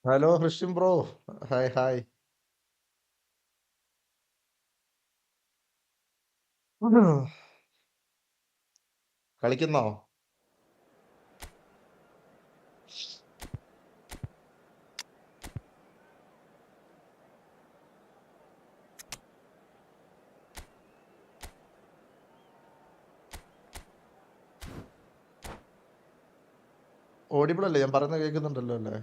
Hello Christian bro. Hi hi. കളിക്കുന്നോ? Audible അല്ലേ? ഞാൻ പറയുന്നത് കേൾക്കുന്നുണ്ടല്ലോ അല്ലേ?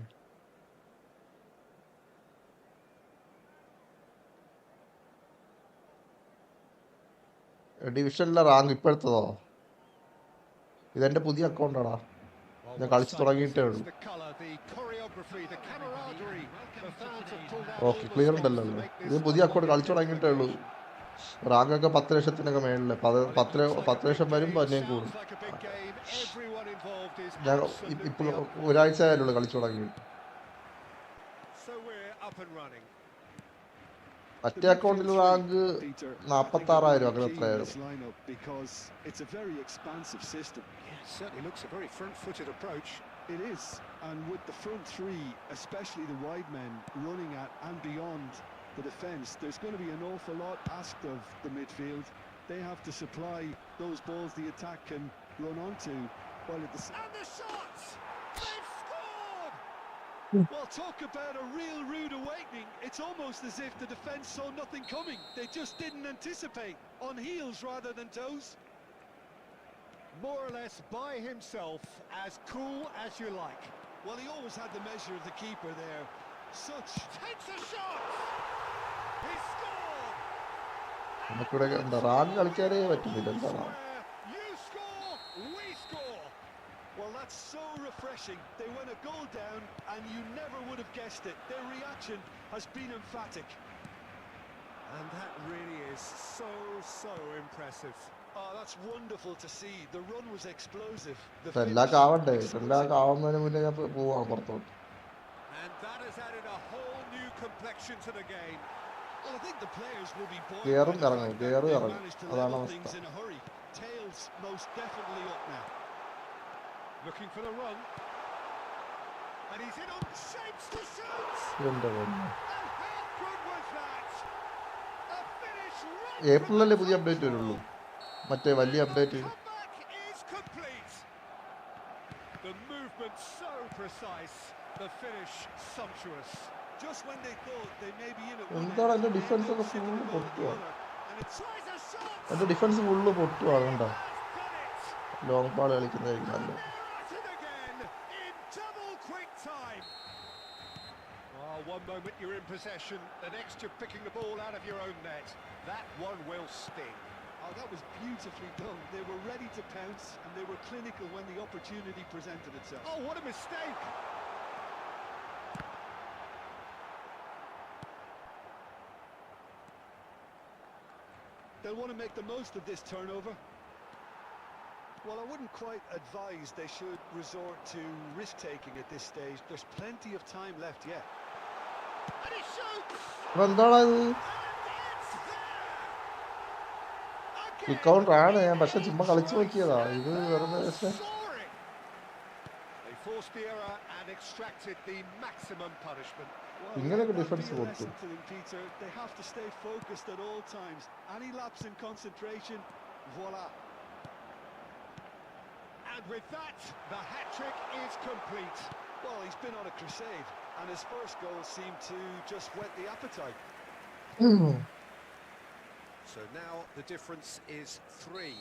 ഡിവിഷനിലെ റാങ്ക് ഇപ്പോഴത്തതോ? ഇതെന്റെ പുതിയ അക്കൗണ്ടാടാ. ഞാൻ കളിച്ചു തുടങ്ങിയിട്ടേ ഉള്ളൂ. ഓക്കെ, ക്ലിയർ ഉണ്ടല്ലോ അല്ലേ? ഇത് പുതിയ അക്കൗണ്ട് കളിച്ചു തുടങ്ങിയിട്ടേ ഉള്ളൂ. റാങ്കൊക്കെ 10 ലക്ഷത്തിനൊക്കെ മേളില്. 10 ലക്ഷം വരുമ്പോൾ എന്നെയും കൂടും. ഞാൻ ഇപ്പോൾ ഒരാഴ്ച ആയാലുള്ളൂ കളിച്ചു തുടങ്ങിയിട്ട്. മറ്റേ അക്കൗണ്ടിൽ റാങ്ക് 46,000 അങ്ങനെ എത്രയായിരുന്നു? It is, and with the front three, especially the wide men running at and beyond the defence, there's going to be an awful lot asked of the midfield. They have to supply those balls the attack can run onto, while at the and the shots! They've scored! Well, talk about a real rude awakening. It's almost as if the defence saw nothing coming. They just didn't anticipate, on heels rather than toes. More or less by himself, as cool as you like. Well, he always had the measure of the keeper there. Such Takes a shot! He scored! നമുക്കിവിടെ എന്താ rank കളിക്കാനേ പറ്റുന്നില്ല. എന്താണ്? You score, we score! Well, that's so refreshing. They went a goal down and you never would have guessed it. Their reaction has been emphatic. And that really is so impressive. Oh, that's wonderful to see. The run was explosive. എല്ലാം ആവണ്ടേ? എല്ലാം ആവുന്നതിന് മുന്നേ ഞാൻ പോവാണ് പുറത്തോട്ട്. And that has added a whole new complexion to the game. Well, I think the players will be buoyed കേറും by the ഇറങ്ങും, fact കേറും that they've ഇറങ്ങും. managed to അതാണ് level അവസ്ഥ. things in a hurry. Tails most definitely up now. Looking for the run. And he's in on shapes to shoot! എന്റെ പൊന്നേ. And how good was that? A finish right ഏപ്രിലല്ലേ പുതിയ update വരുള്ളൂ? മറ്റേ വലിയ update. comeback is complete. The movement so precise. The finish sumptuous. Just when they thought they may be in it എന്താണ് എൻ്റെ defence ഒക്കെ full പൊട്ടുക And it tries a shot. എൻ്റെ defence full പൊട്ടുക അതുകൊണ്ടാ Has done it. Long ball കളിക്കുന്നതായിരിക്കും നല്ലത്. They're at it again in double quick time. Oh, one moment you're in possession, the next you're picking the ball out of your own net. That one will sting. Oh, that was beautifully done. They were ready to pounce and they were clinical when the opportunity presented itself. Oh, what a mistake. They'll want to make the most of this turnover. Well, I wouldn't quite advise they should resort to risk-taking at this stage. There's plenty of time left yet. And he shoots. എന്താണ് ഇത് And it's there. Again. Counter ആണ് ഞാൻ പക്ഷെ ചുമ്മാ കളിച്ചു നോക്കിയതാ ഇത് വെറുതെ പക്ഷെ Soaring. They forced the error and extracted the maximum punishment. Well, ഇങ്ങനെയൊക്കെ let that defence be a കൊടുത്തു. lesson to them, Peter. They have to stay focused at all times. Any lapse in concentration, voila. And with that, the hat-trick is complete. Well, he's been on a crusade, and his first goal seemed to just whet the appetite. So now the difference is 3.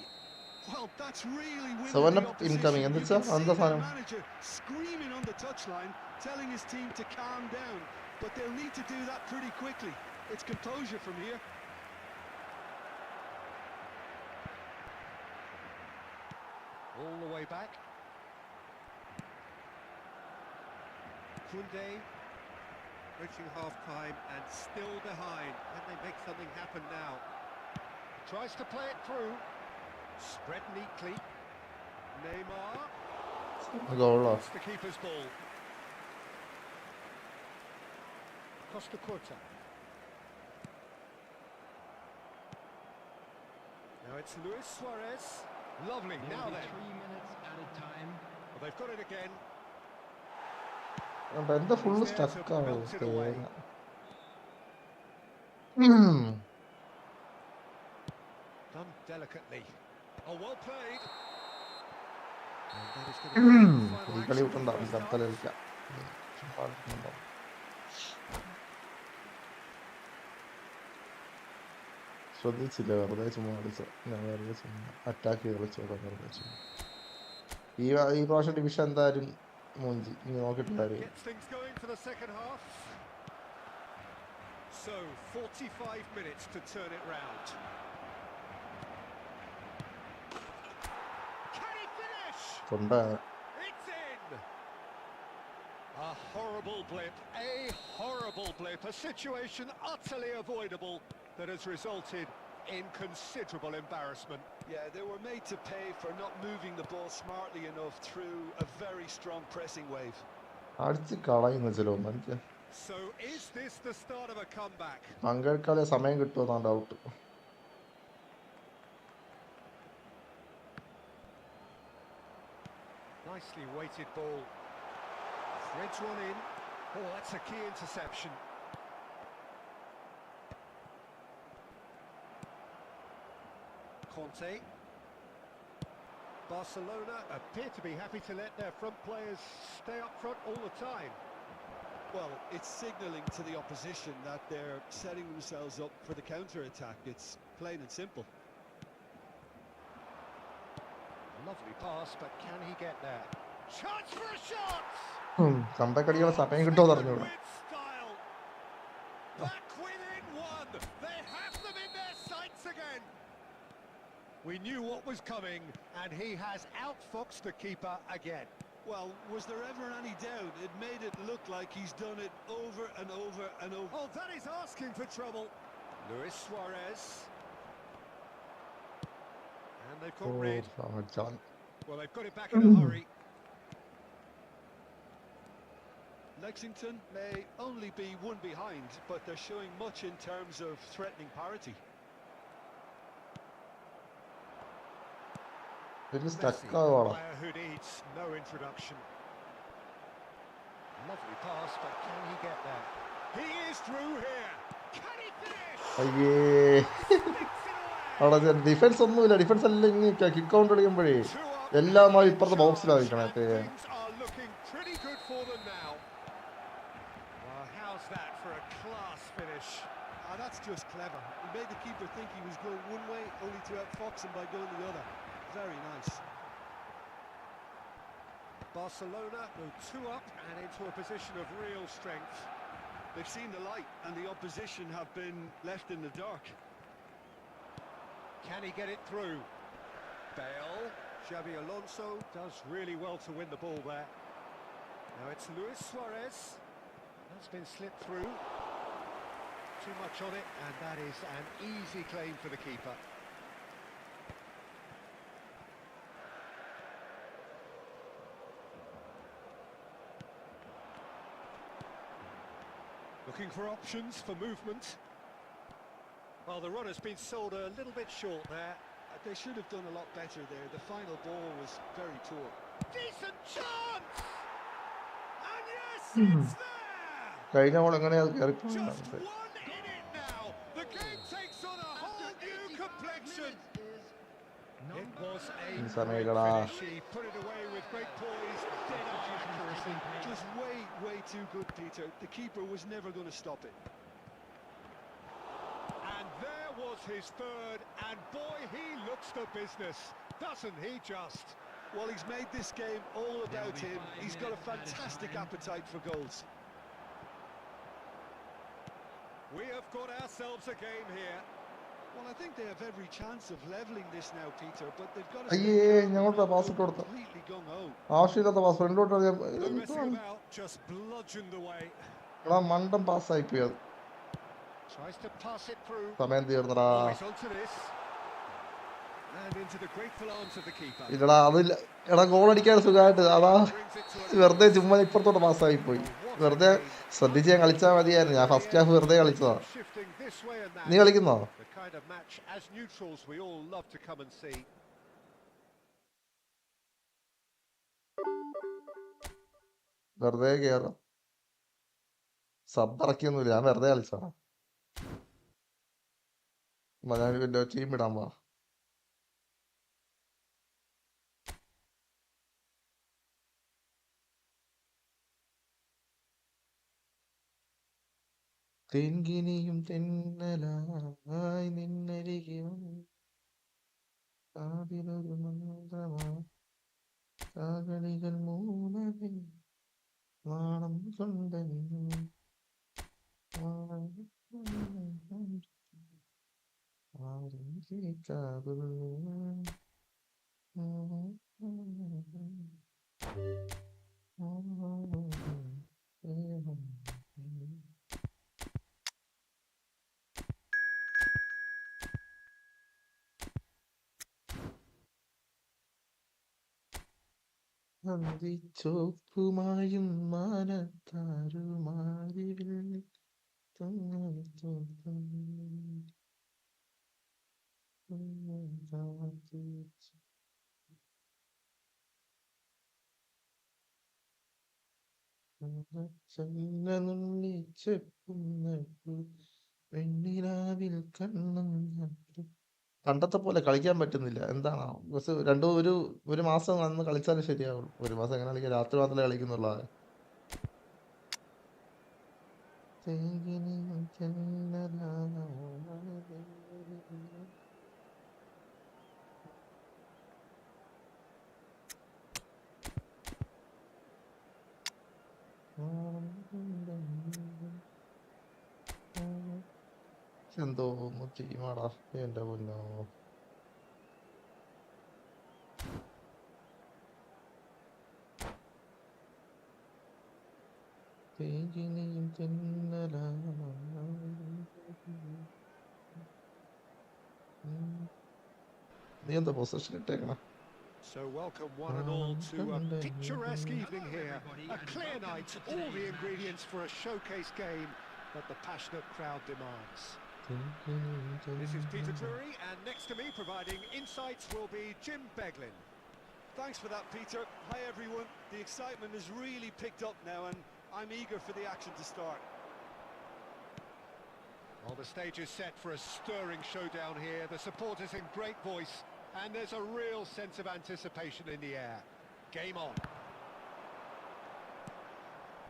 Well, that's really winning So, the up opposition. incoming, You and can it's a- see on the their final. manager screaming on the touchline, telling his team to calm down, but they'll need to do that pretty quickly. It's composure from here. All the way back. Kunde reaching half-time and still behind. Can they make something happen now? Tries to play it through. Spread neatly. Neymar. ഗോളോ It's the keeper's ball. Costa Curta. Now it's Luis Suarez. Lovely. Now then. 3 minutes at a time. Well, they've got it again. എന്താ full സ്റ്റക്കാണ് Done delicately. Oh, well played. And that is going to be the final ഈ കളി action for the വിട്ടുണ്ടാവും first half. കത്തല കളിക്കാം ശ്രദ്ധിച്ചില്ല വെറുതെ ചുമ്മാ കളിച്ചു ഞാൻ വെറുതെ ചുമ്മാ അറ്റാക്ക് ചെയ്ത് കളിച്ചോക്കാം വെറുതെ ചുമ്മാ ഈ പ്രാവശ്യം ഡിവിഷൻ എന്തായാലും മൂഞ്ചി ഇനി നോക്കിയിട്ടുണ്ടായിരുന്നു Gets things going for the second half. So, 45 minutes to turn it round. Can he finish? കൊണ്ടാണ് It's in! A horrible blip, a situation utterly avoidable that has resulted in considerable embarrassment. Yeah, they were made to pay for not moving the ball smartly enough through a very strong pressing wave. അടിച്ച് കളയുന്നു ചിലവൊന്നും എനിക്ക് So, is this the start of a comeback? പങ്കെടുക്കാതെ സമയം കിട്ടുമെന്നാണ് doubt Nicely weighted ball. Threads one in. Oh, that's a key interception. Conte. Barcelona appear to be happy to let their front players stay up front all the time. Well, it's signalling to the opposition that they're setting themselves up for the counter-attack. It's plain and simple. Lovely pass, but can he get there? Chance for a shot! Kambakk അടിക്കാൻ സമയം കിട്ടുമോ അറിഞ്ഞൂടാ With style. Back within one. They have them in their sights again. We knew what was coming, and he has outfoxed the keeper again. Well, was there ever any doubt? It made it look like he's done it over and over and over. Oh, that is asking for trouble. Luis Suarez. And they've got red. John Well, they've got it back in a hurry. Lexington may only be one behind, but they're showing much in terms of threatening parity. ഇതിൽ Messi, സ്റ്റക്കാവാണ് a player who needs no introduction. Lovely pass, but can he get there? He is through here. Can he finish? അയ്യേ Sticks it away. അവിടെ defence ഒന്നുമില്ല defence എല്ലാം ഇങ്ങനെ kick count കളിക്കുമ്പോഴേ Two up. എല്ലാമായി ഇപ്പുറത്തെ ബോക്സിലായിരിക്കണം And things are looking pretty good for them now. How's that for a class finish? That's just clever. He made the keeper think he was going one way, only to outfox him by going the other. Very nice. Barcelona go 2 up and into a position of real strength. They've seen the light, and the opposition have been left in the dark. Can he get it through? Bale, Xabi Alonso does really well to win the ball there. Now it's Luis Suarez. That's been slipped through. Too much on it, and that is an easy claim for the keeper. Looking for options for movement. Well, the run has been sold a little bit short there. They should have done a lot better there. The final ball was very poor. Decent chance! And yes, it's there! കഴിഞ്ഞ ball എങ്ങനെയാ കയറി Just one in it now. The game takes on a whole new complexion. It was a great finish. He put it away with great poise, dead on accuracy. Just way too good, Peter. The keeper was never going to stop it. And there was his third, and boy, he looks the business, doesn't he just? Well, he's made this game all about him. He's got a fantastic appetite for goals. We have got ourselves a game here. Well, I think they have every chance of levelling this now, Peter, but they've got to അയ്യേ ഞങ്ങളുടെ pass ഇട്ട് കൊടുത്ത completely gung-ho. ആവശ്യമില്ലാത്ത pass ഫ്രണ്ടിലോട്ട് No messing about, just bludgeoned away. എടാ മണ്ടം പാസ്സായി പോയി അത് Tries to pass it through. സമയം തീർന്നടാ Oh, he's onto this. And into the grateful arms of the keeper. ഇല്ലടാ അതില്ല എടാ ഗോൾ അടിക്കാൻ സുഖമായിട്ട് അതാ വെറുതെ ചുമ്മാ ഇപ്പുറത്തോട്ട് പാസ്സായി പോയി വെറുതെ ശ്രദ്ധിച്ച് ഞാൻ കളിച്ചാൽ മതിയായിരുന്നു ഞാൻ ഫസ്റ്റ് ഹാഫ് വെറുതെ കളിച്ചതാ Shifting this way and that. നീ കളിക്കുന്നോ The kind of match as neutrals we all love to come and see. വെറുതെ കയറാം സബ് ഇറക്കിയൊന്നുമില്ല ഞാൻ വെറുതെ കളിച്ചതാ ഞാൻ ടീം ഇടാൻ പോവാ തെങ്കിനിയും തെന്നലായി നിന്നരികെ കാതിലൊരു മന്ത്രമായി കാകളികൾ മൂലമേ നാണം കൊണ്ടെന്നു ആരും കേൾക്കാതുള്ളൂ ചോപ്പുമായും മാനത്താരുമാരിൽ വെണ്ണിലാവിൽ കണ്ണും പണ്ടത്തെ പോലെ കളിക്കാൻ പറ്റുന്നില്ല എന്താണോ ബസ് ഒരു മാസം അന്ന് കളിച്ചാലേ ശരിയാവുള്ളൂ ഒരു മാസം എങ്ങനെ കളിക്കാം രാത്രി മാത്രമേ കളിക്കുന്നുള്ളൂ എന്തോ ടീമാടാ എന്റെ പൊന്നോ നീ എന്താ position ഇട്ടേക്കണ So welcome one and all to a picturesque evening here. A clear night, all the ingredients for a showcase game that the passionate crowd demands. This is Peter Drury, and next to me providing insights will be Jim Beglin. Thanks for that, Peter. Hi everyone. The excitement has really picked up now and I'm eager for the action to start. Well, the stage is set for a stirring showdown here. The supporters in great voice, and there's a real sense of anticipation in the air. Game on.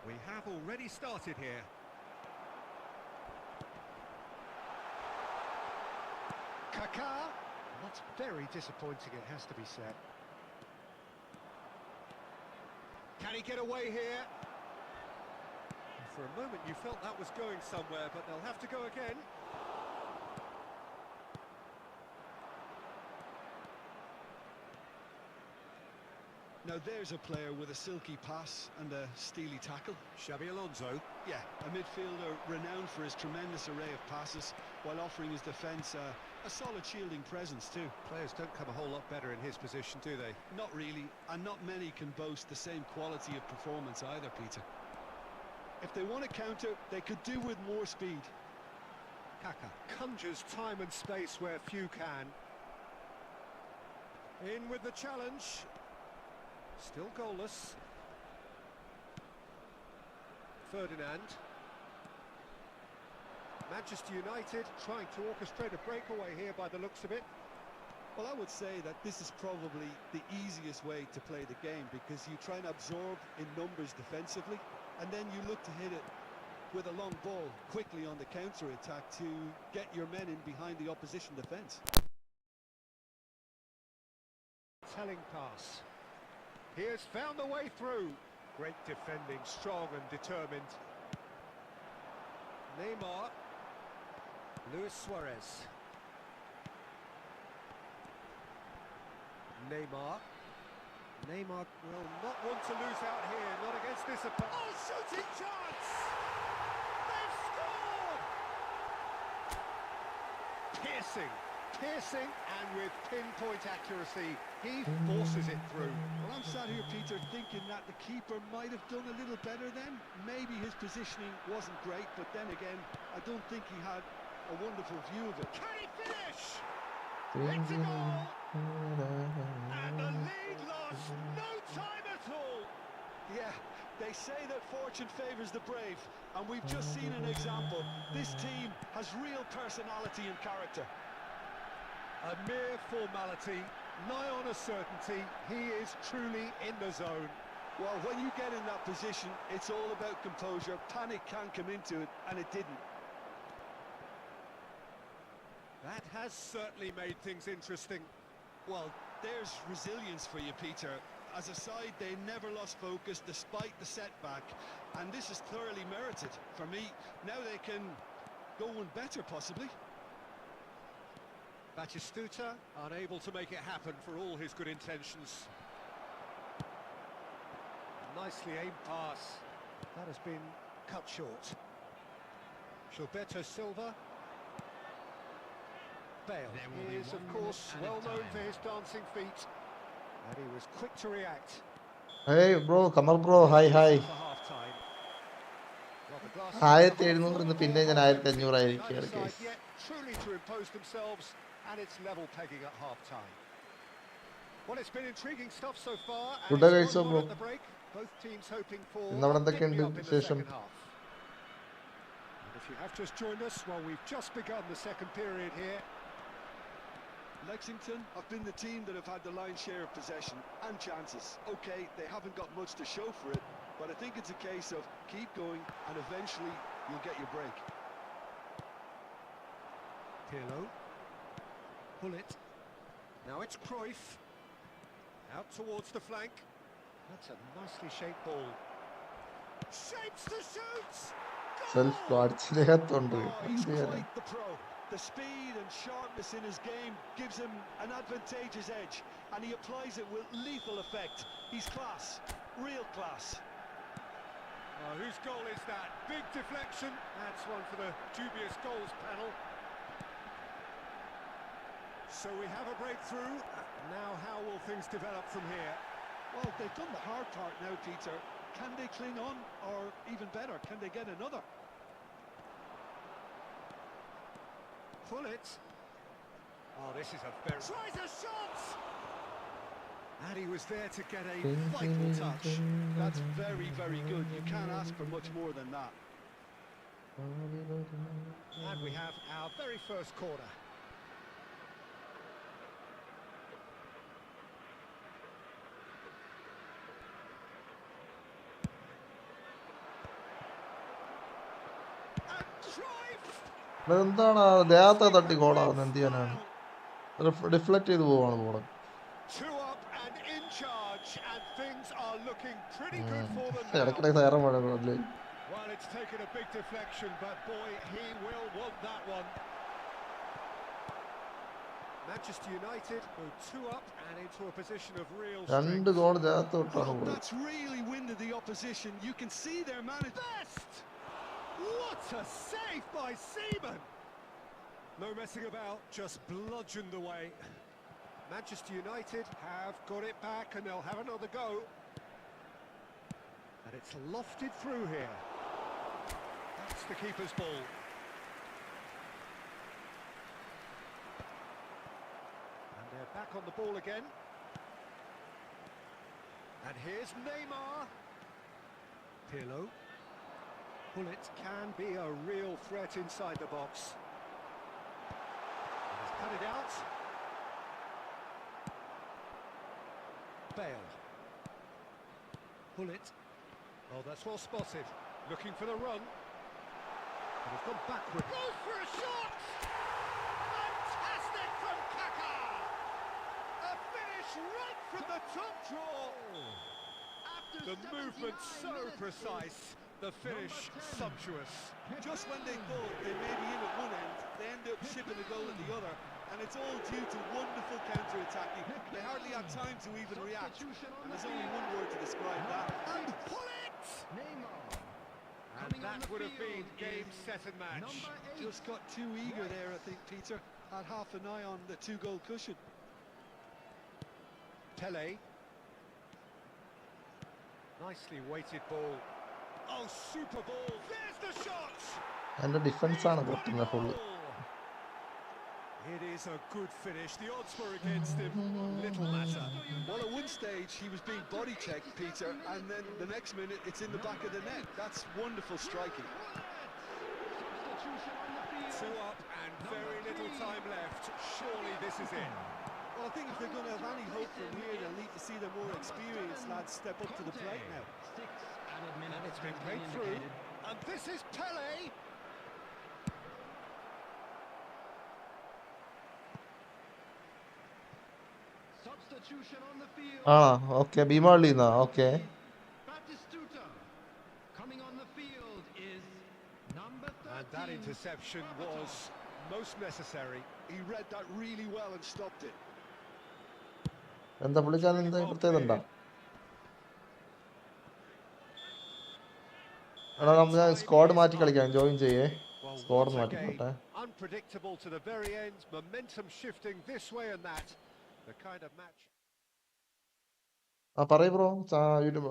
We have already started here. Kaka. That's very disappointing, it has to be said. Can he get away here? For a moment you felt that was going somewhere, but they'll have to go again. Now there's a player with a silky pass and a steely tackle. Xabi Alonso. Yeah, a midfielder renowned for his tremendous array of passes, while offering his defence a solid shielding presence too. Players don't come a whole lot better in his position, do they? Not really, and not many can boast the same quality of performance either, Peter. If they want to counter, they could do with more speed. Kaka conjures time and space where few can. In with the challenge. Still goalless. Ferdinand. Manchester United trying to orchestrate a breakaway here by the looks of it. Well, I would say that this is probably the easiest way to play the game, because you try and absorb in numbers defensively, and then you look to hit it with a long ball quickly on the counter-attack to get your men in behind the opposition defence. Telling pass. He has found the way through. Great defending, strong and determined. Neymar. Luis Suarez. Neymar will not want to lose out here, not against this opponent. Oh, shooting chance! They've scored! Piercing, and with pinpoint accuracy, he forces it through. Well, I'm sat here, Peter, thinking that the keeper might have done a little better then. Maybe his positioning wasn't great, but then again, I don't think he had a wonderful view of it. Can he finish? It's a goal! And the lead lost no time at all! Yeah, they say that fortune favours the brave, and we've just seen an example. This team has real personality and character. A mere formality, nigh on a certainty, he is truly in the zone. Well, when you get in that position, it's all about composure. Panic can come into it, and it didn't. That has certainly made things interesting. Well, there's resilience for you, Peter. As a side, they never lost focus despite the setback, and this is thoroughly merited. For me, now they can go one better, possibly. Batistuta unable to make it happen for all his good intentions. Nicely aimed pass. That has been cut short. Gilberto Silva. Bale is, of course, well known for his dancing feet. And he was quick to react. Hey bro, Kamal bro, hi. For half-time. Well, the glass- 1700 പിന്നെ ഞാൻ 1500 ആയിരിക്കുകയാണ് Neither case. side yet truly to impose themselves, and it's level pegging at half-time. Well, it's been intriguing stuff so far. And Good day, it's guys, 1-1 bro. at the break. Both teams hoping for ഇന്നവിടെ a എന്തൊക്കെയുണ്ട് pick-me-up in the വിശേഷം? second half. And if you have just joined us, well, we've just begun the second period here. Lexington have been the team that have had the lion's share of possession and chances. Okay, they haven't got much to show for it, but I think it's a case of keep going and eventually you'll get your break. Pirlo. Pull it. Now it's Cruyff. Out towards the flank. That's a nicely shaped ball. Shapes to shoot! Self കാർഡ്സിനകത്തുണ്ട്. Oh, he's quite the pro. The speed and sharpness in his game gives him an advantageous edge, and he applies it with lethal effect. He's class, real class. Oh, whose goal is that? Big deflection. That's one for the dubious goals panel. So we have a breakthrough. Now how will things develop from here? Well, they've done the hard part now, Peter. Can they cling on, or even better, can they get another? Pull it. Oh, this is a very... Tries a shot! And he was there to get a vital touch. That's very, very good. You can't ask for much more than that. And we have our very first corner. എന്താണ് ദേഹത്തെ തട്ടി ഗോളാവുന്നത്? എന്ത് ചെയ്യാനാണ്? Deflect ചെയ്ത് പോവാണ് ball. Two up and in charge, and things are looking pretty good for them now. ഇടയ്ക്കിടെ സൈറം വേണം. Well, it's taken a big deflection, but boy, he will want that one. Manchester United go 2 up and into a position of real strength. Well, that's really winded the opposition. You can see their manager. Best! What a save by Seaman! No messing about, just bludgeoned away. Manchester United have got it back and they'll have another go. And it's lofted through here. That's the keeper's ball. And they're back on the ball again. And here's Neymar. Pirlo. Bullet can be a real threat inside the box. And he's cut it out. Bale. Bullet. Oh, that's well spotted. Looking for the run. And he's gone backward. Goes for a shot! Fantastic from Kaka! A finish right from the top draw. The movement so precise. The finish sumptuous. Just when they thought they may be in at one end, they end up shipping a goal at the other. And it's all due to wonderful counter-attacking. They hardly have time to even react. And there's only one word to describe that. And pull it! And that would have been game, set and match. Just got too eager there, I think, Peter. Had half an eye on the two-goal cushion. Pele. Nicely weighted ball. Oh, super ball. There's the shot! എൻ്റെ defence ആണ് പൊട്ടുന്നത് full. It is a good finish. The odds were against him. Little matter. Well, at one stage he was being body checked, Peter, and then the next minute it's in the back of the net. That's wonderful striking. 2 up and very little time left. Surely this is it. Well, I think if they're going to have any hope from here, they'll need to see the more experienced lads step up to the plate now. And it's been played through. And this is Pele. ആ okay ഭീമാളിന്നാ. Okay And that interception was most necessary. He read that really well and stopped it. എന്താ പുള്ളിക്കാരൻ എന്താ പ്രത്യേകത ഉണ്ടാ? എടാ നമുക്ക് squad മാറ്റി കളിക്കാം. ജോയിൻ ചെയ്യേ. Squad മാറ്റിക്കോട്ടെ. Unpredictable to the very end. Momentum shifting this way and that. The kind of match. ആ പറയ് ബ്രോ.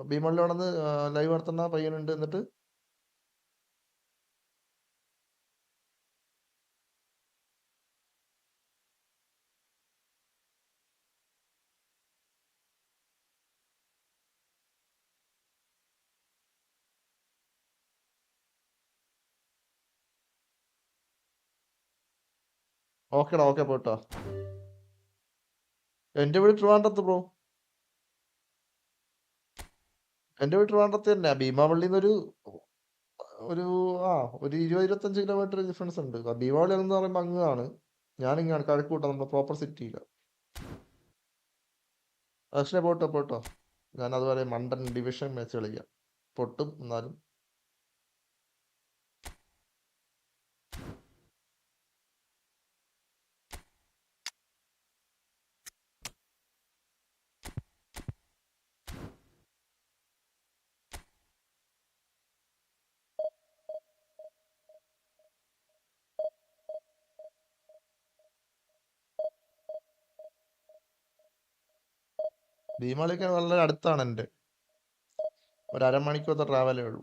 ഭീമള്ളി വന്ന് ലൈവ് നടത്തുന്ന പയ്യനുണ്ട്. എന്നിട്ട് ഓക്കേടാ. ഓക്കെ പോട്ടോ. എൻ്റെ വീട് ട്രിവാൻഡ്രത്ത് ബ്രോ. എൻ്റെ വീട് ട്രിവാൻഡ്രത്ത് തന്നെ. ഭീമാപള്ളിന്ന് ഒരു 20-25 കിലോമീറ്റർ ഡിഫറൻസ് ഉണ്ട്. ഭീമാപള്ളി എന്ന് പറയുമ്പോൾ അങ്ങാണ്. ഞാനിങ്ങാണ് കഴക്കൂട്ട, നമ്മുടെ പ്രോപ്പർ സിറ്റിയില്ല. പക്ഷേ പോട്ടോ. ഞാൻ അതുപോലെ മണ്ടൻ ഡിവിഷൻ മാച്ച് കളിക്കാം. പൊട്ടും എന്നാലും. ഭീമാളിക്ക് വളരെ അടുത്താണ്. എൻ്റെ ഒരു അരമണിക്കൂറത്തെ ട്രാവലേ ഉള്ളൂ.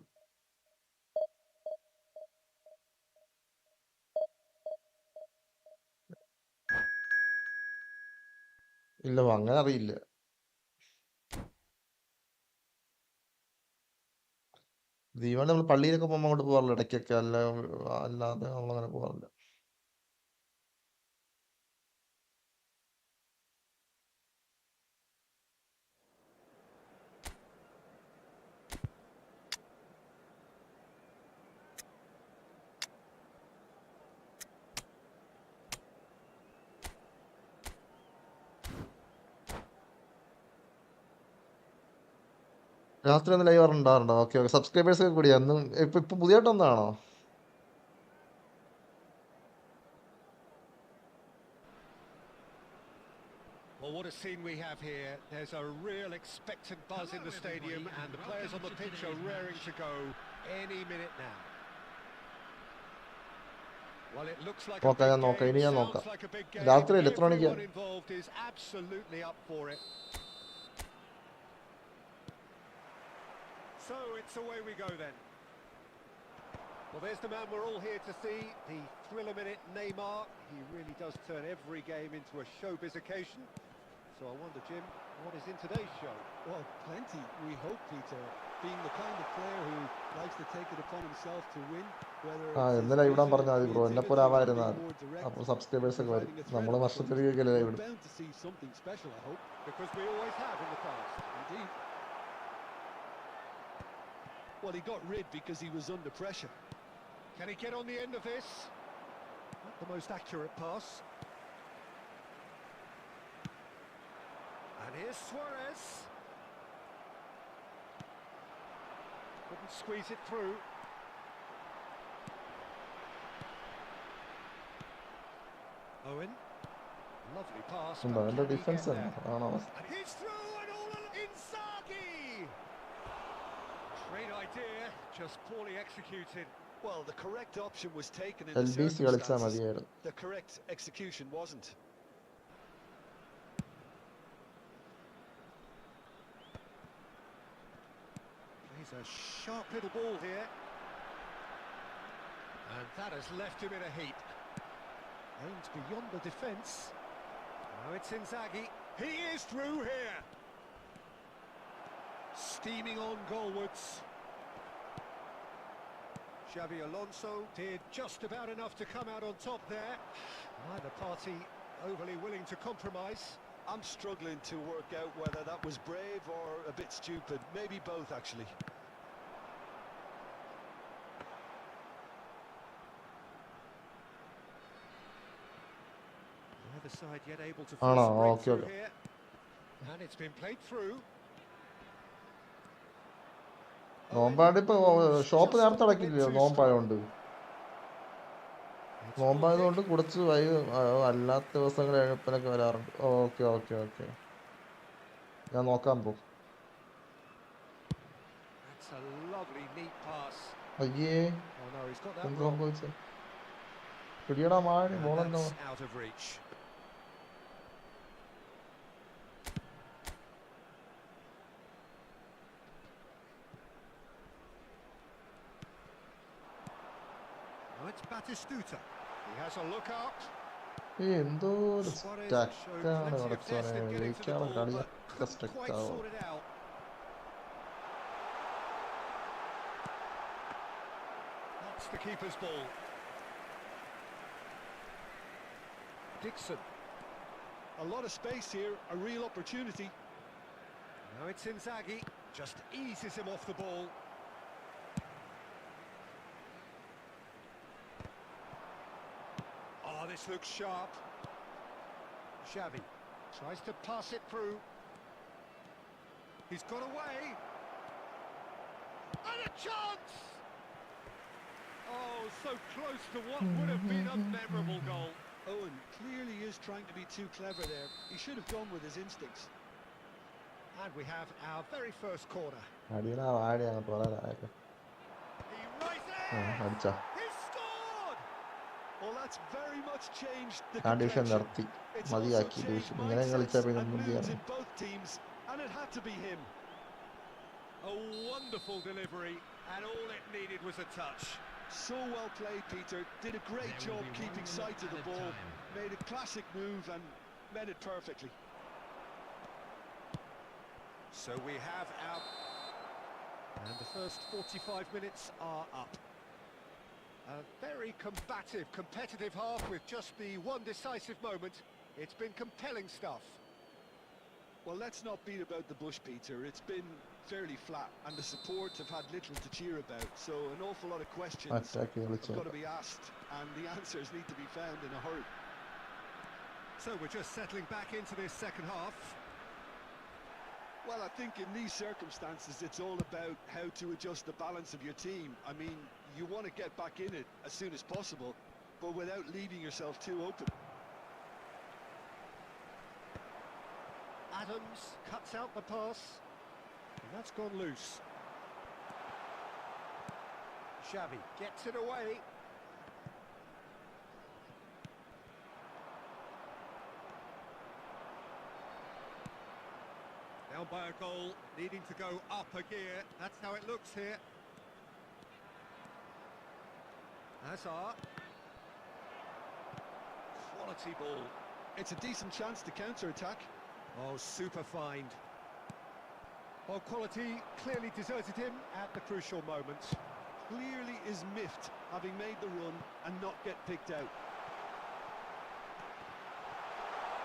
ഇല്ല അങ്ങനെ അറിയില്ല. ഭീമാളി നമ്മൾ പള്ളിയിലൊക്കെ പോകുമ്പോൾ അങ്ങോട്ട് പോകാറില്ല ഇടയ്ക്കൊക്കെ. അല്ലാതെ നമ്മളങ്ങനെ പോകാറില്ല. രാത്രി ഒന്ന് ലൈവ് ഉണ്ടാറുണ്ടോ? Okay okay. സബ്സ്ക്രൈബേഴ്സ് ഒക്കെ കൂടിയാ അന്നും ഇപ്പൊ പുതിയതായിട്ടൊന്നാണോ? Well, what a scene we have here. There's a real expectant buzz in the stadium, and the players on the pitch are raring to go any minute now. Well, it looks like a നോക്കാം, ഞാൻ big നോക്കാം, ഇനി game, ഞാൻ sounds നോക്കാം. like a big game. രാത്രിയല്ലേ? എത്ര മണിക്കാ? Everyone involved is absolutely up for it. So it's away we go then. Well, there's the man we're all here to see, the thriller-minute Neymar. He really does turn every game into a showbiz occasion. So I wonder, Jim, what is in today's show? Well, plenty, we hope, Peter. Being the kind of player who likes to take it upon himself to win, whether ഇന്ന് live ഇടാൻ പറഞ്ഞാൽ മതി bro. എന്നെ പോലെ ആവായിരുന്നാൽ അപ്പോൾ subscribers ഒക്കെ വരും. നമ്മൾ വർഷത്തിലേക്കല്ലേ ലൈവ് ഇടും. bound to see something special, I hope. Because we always have in the past. Indeed. Well, he got rid because he was under pressure. Can he get on the end of this? Not the most accurate pass. And here's Suarez. Couldn't squeeze it through. Owen. Lovely pass. ഉണ്ടോ? but എൻ്റെ can he defence get there? ആണോ? And he's through and all Inzaghi! Great idea, just poorly executed. Well, the correct option was taken in the LBC കളിച്ചാൽ circumstances. മതിയായിരുന്നു. The correct execution wasn't. Plays a sharp little ball here. And that has left him in a heap. Aimed beyond the defence. Now it's Inzaghi. He is through here. Steaming on goalwards. Xabi Alonso did just about enough to come out on top there. Neither party overly willing to compromise. I'm struggling to work out whether that was brave or a bit stupid. Maybe both, actually. Neither side yet able to Oh, force no, a break okay, through okay. here. And it's been played through. നോമ്പാണ്ട് ഇപ്പൊ shop നേരത്തെ അടക്കില്ലല്ലോ നോമ്പായതുകൊണ്ട്. നോമ്പായതുകൊണ്ട് കുറച്ച് അല്ലാത്ത ദിവസങ്ങൾ എഴുപ്പനൊക്കെ വരാറുണ്ട്. Okay okay okay, ഞാൻ നോക്കാൻ പോകും. That's a lovely neat pass. അയ്യേ, Oh no, he's got that എന്ത് wrong. സംഭവിച്ചേ? പിടിയടാ മാറി, And ബോളെന്തോ. that's out of reach. Now it's Batistuta. He has a look out. എന്തോ ഒരു സ്റ്റക്കാണ് കിടച്ചോനെ, ജയിക്കാനുള്ള കളിയൊക്കെ Quite സ്റ്റക്കാവും. sorted out. That's the keeper's ball. Dixon. A lot of space here, a real opportunity. Now it's Inzaghi. Just eases him off the ball. Oh, this looks sharp. Xavi tries to pass it through. He's got away. And a chance! Oh, so close to what would have been a memorable goal. Owen clearly is trying to be too clever there. He should have gone with his instincts. And we have our very first corner. അടിയനാ വാടി അങ്ങോട്ട് പറയാനൊക്കെ. He rises! അടിച്ചാ He scored! Well, that's very much changed the ആ division complexion. നിർത്തി, It's മതിയാക്കി also division. changed ഇങ്ങനെ കളിച്ചാൽ mindsets പിന്നെ and ഒന്നും moods ചെയ്യാൻ. in both teams, and it had to be him. A wonderful delivery, and all it needed was a touch. So well played, Peter. Did a great job keeping sight of the ball. Made a classic move and met it perfectly. So we have our... And the first 45 minutes are up. A very combative, competitive half with just the one decisive moment. It's been compelling stuff. Well, let's not beat about the bush, Peter. It's been fairly flat, and the support have had little to cheer about. So an awful lot of questions attack have കളിച്ചു. got to be asked, and the answers need to be found in a hurry. So we're just settling back into this second half. Well, I think in these circumstances, it's all about how to adjust the balance of your team. I mean, you want to get back in it as soon as possible, but without leaving yourself too open. Adams cuts out the pass, and that's gone loose. Xavi gets it away. Down by a goal, needing to go up a gear. That's how it looks here. Hazard. Quality ball. It's a decent chance to counter-attack. Oh, super find. Well, quality clearly deserted him at the crucial moments. Clearly is miffed, having made the run and not get picked out.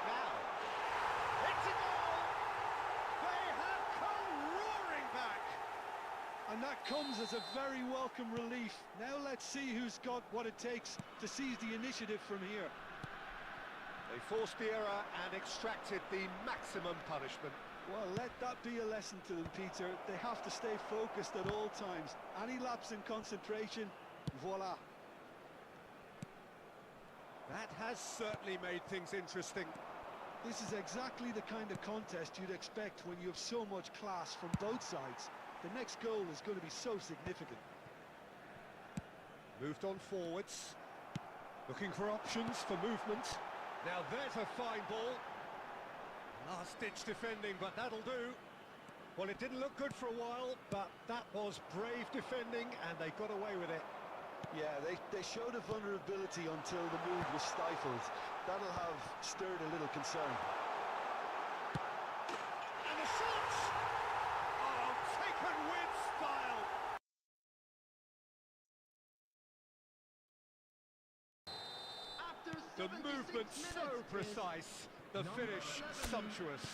Now, it's a goal! They have come roaring back! And that comes as a very welcome relief. Now let's see who's got what it takes to seize the initiative from here. They forced the error and extracted the maximum punishment. Well, let that be a lesson to them, Peter. They have to stay focused at all times. Any lapse in concentration, voila. That has certainly made things interesting. This is exactly the kind of contest you'd expect when you have so much class from both sides. The next goal is going to be so significant. Moved on forwards. Looking for options for movement. Now there's a fine ball. Last-ditch defending, but that'll do. Well, it didn't look good for a while, but that was brave defending, and they got away with it. Yeah, they showed a vulnerability until the move was stifled. That'll have stirred a little concern. And the shot! Oh, taken with style! The movement so precise, the finish sumptuous.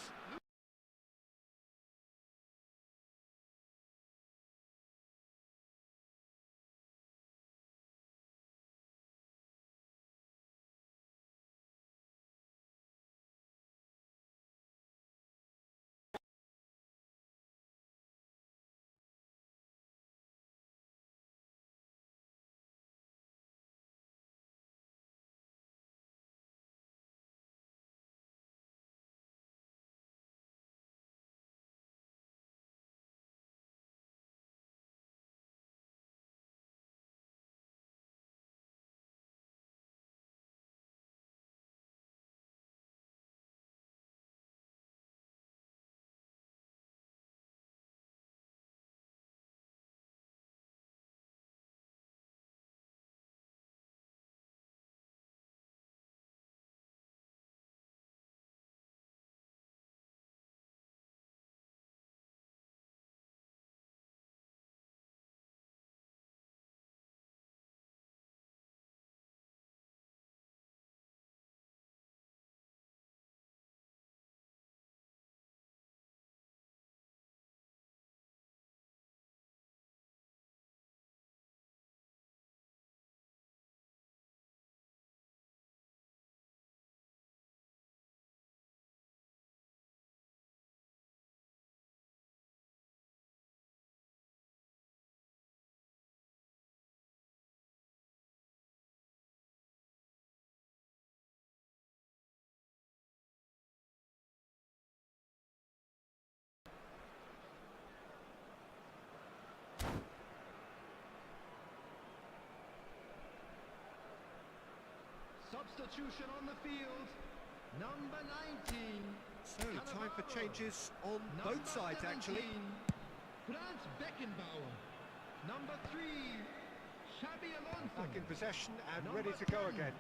Substitution on the field, number 19. So, time for changes on both sides, actually. Beckenbauer. Number 3, Xabi Alonso. Back in possession and Number ready to go 10, again.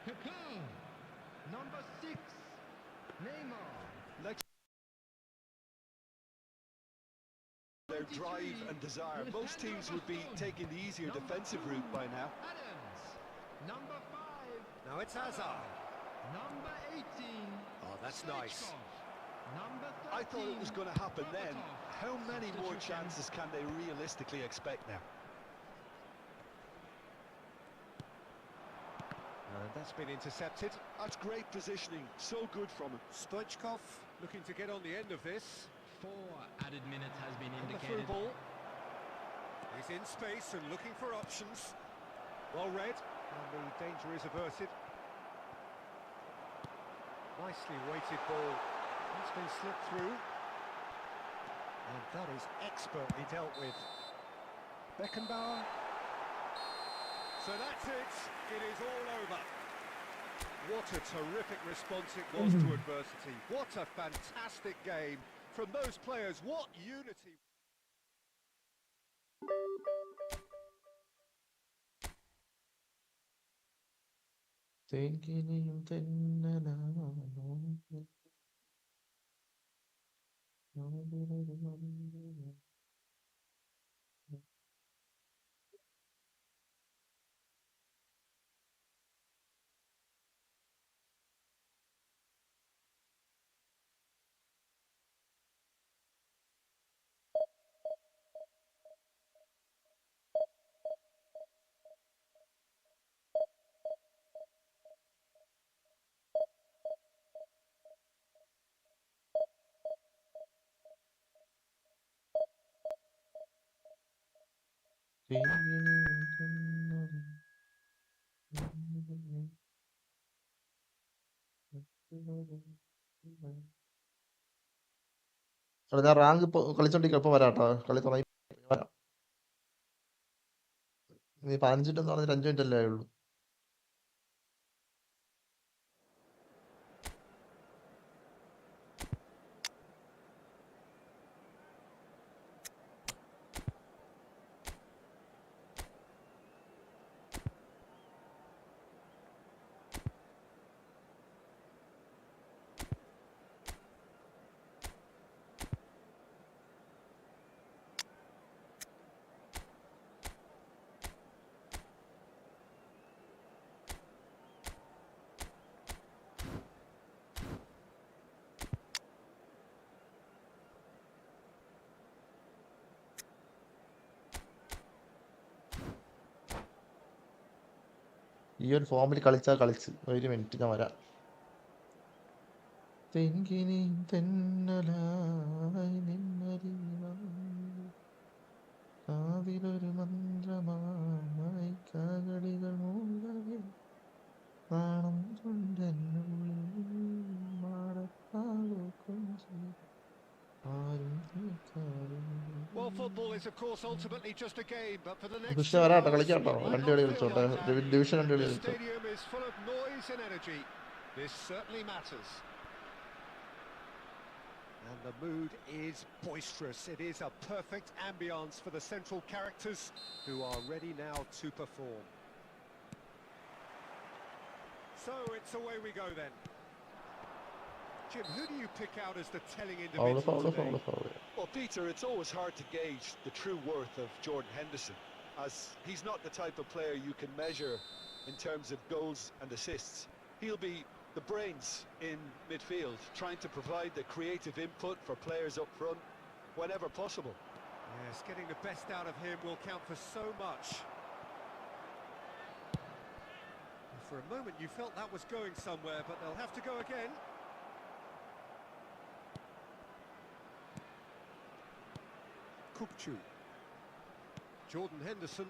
Kaka. Number 6, Neymar. Their drive and desire. Most teams would be taking the easier defensive route by now. Adams. Number 5, Now it's Hazard. number 18. Oh, that's nice. Stoichkov. Number 13. I thought it was going to happen then. Berbatov. How many more Substitution. chances can they realistically expect now? That's been intercepted. That's great positioning. So good from him. Stoichkov looking to get on the end of this. 4 added minutes has been And the through indicated. ball. He's in space and looking for options. Well read, and the danger is averted. Nicely weighted ball. It's been slipped through. And that is expertly dealt with. Beckenbauer. So that's it. It is all over. What a terrific response it was to adversity. What a fantastic game from those players. What unity. തെങ്ങിനിയും തെന്നലാണോ ആതിരൊരു മന്ത്രമോ. തെങ്ങിനിയും തെന്നലും എടാ, ഞാൻ rank ഇപ്പോൾ കളിച്ചോണ്ടിരിക്കുക. ഇപ്പോൾ വരാം കേട്ടോ. കളി തുടങ്ങി വരാം. നീ 15 മിനിറ്റ് എന്ന് പറഞ്ഞിട്ട് 5 മിനിറ്റ് അല്ലേ ആയുള്ളൂ. ഈ ഒരു ഫോമിൽ കളിച്ചാൽ കളിച്ച്. ഒരു മിനിറ്റ് ഞാൻ വരാം. തെങ്ങിനിയും തെന്നലായി നിന്നരിവായി കാതിലൊരു മന്ത്രമായി കാകളികൾ മൂളവേ നാണം കൊണ്ടെന്നുള്ളിൽ മാടത്താവോ കൊഞ്ചി ആരും കേൾക്കാതെ. Well, football is, of course, ultimately just a game, but for the next കൃഷി 2 വരാട്ടോ, hours, കളിക്കാട്ടോ. it might രണ്ട് not കളി feel കളിച്ചോട്ടെ. like that. ഡിവിഷൻ 2 കളി The കളിച്ചോ. stadium is full of noise and energy. This certainly matters. And the mood is boisterous. It is a perfect ambience for the central characters who are ready now to perform. So it's away we go then. Jim, who do you pick out as the telling individual today? Foul. Well, Peter, it's always hard to gauge the true worth of Jordan Henderson, as he's not the type of player you can measure in terms of goals and assists. He'll be the brains in midfield, trying to provide the creative input for players up front whenever possible. Yes, getting the best out of him will count for so much. For a moment you felt that was going somewhere, but they'll have to go again. Kukçu. Jordan Henderson.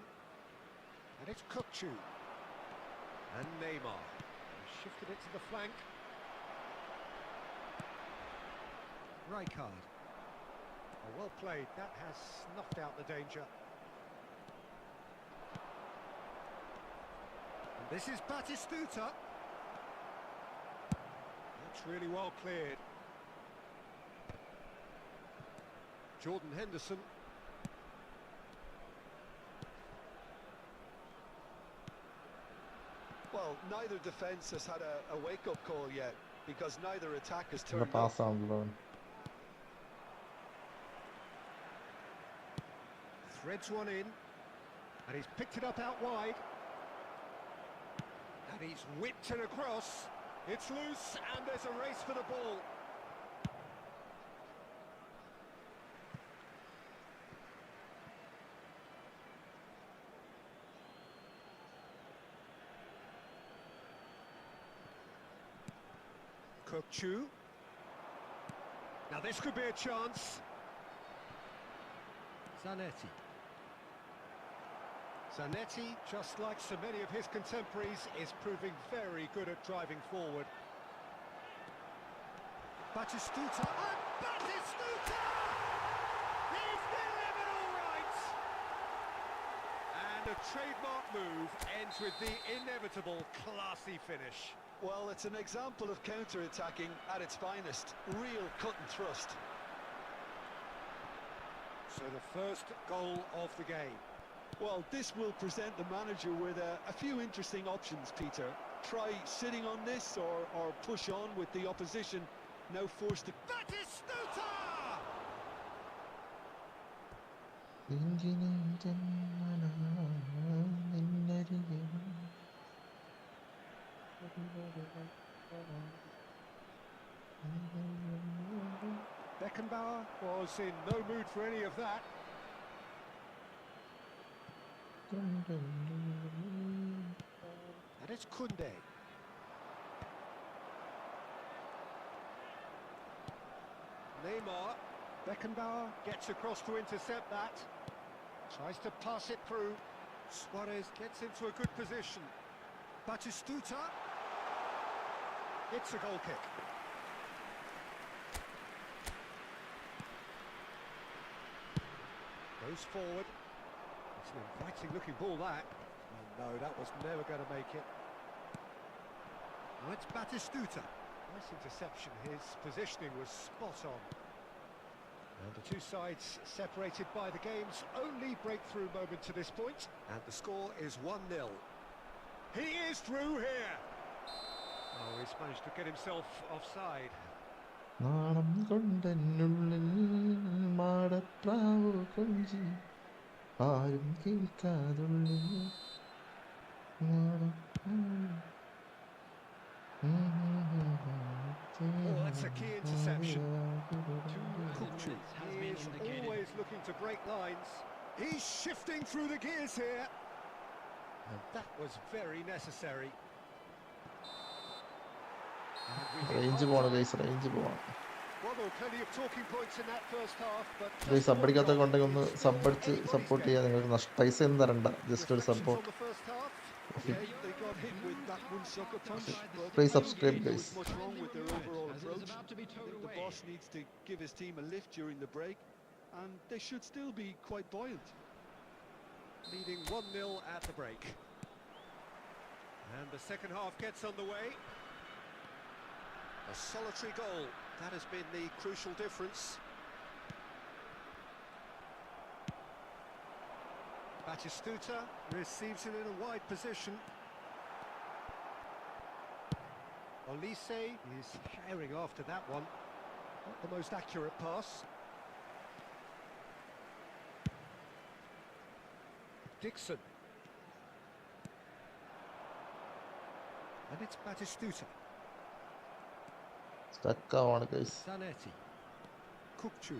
And it's Kukçu. And Neymar. He shifted it to the flank. Rijkaard. Oh, well played. That has snuffed out the danger. And this is Batistuta. That's really well cleared. Jordan Henderson. Well, neither defence has had a wake-up call yet, because neither attack has നല്ല turned up. പാസ്സാണല്ലോ. Threads one in. And he's picked it up out wide. And he's whipped it across. It's loose, and there's a race for the ball. Kukçu. Now this could be a chance. Zanetti, just like so many of his contemporaries, is proving very good at driving forward. Batistuta, and Batistuta! He's near it all right! And a trademark move ends with the inevitable classy finish. Well, it's an example of counter-attacking at its finest. Real cut and thrust. So the first goal of the game. Well, this will present the manager with a few interesting options, Peter. Try sitting on this or push on with the opposition. Now forced to... Batistuta! Beckenbauer was in no mood for any of that. And it's Koundé. Neymar. Beckenbauer gets across to intercept that. Tries to pass it through. Suarez gets into a good position. Batistuta. It's a goal kick. Goes forward. It's an inviting looking ball, that. Oh, no, that was never going to make it. Now it's Batistuta. Nice interception. His positioning was spot on. And the two sides separated by the game's only breakthrough moment to this point. And the score is 1-0. He is through here. Oh, he's managed to get himself offside. Oh, that's a key interception. He is always looking to break lines. He's shifting through the gears here. And that was very necessary. Range guys, range Well, there were plenty of talking points in that first half, but guys, sub അടിക്കാത്ത കൊണ്ടെങ്കിൽ ഒന്ന് sub അടിച്ച് support ചെയ്യാൻ നിങ്ങൾക്ക് പൈസ ഒന്നും തരണ്ട, just ഒരു support. Please subscribe, guys. The boss needs to give his team a lift during the break, and they should still be quite buoyant. Leading 1-0 at the break. And the second half gets underway. A solitary goal, that has been the crucial difference. Batistuta receives it in a wide position. Olise is firing after that one. Not the most accurate pass. Dixon. And it's Batistuta. Stuck on, guys. Zanetti. Kokchu.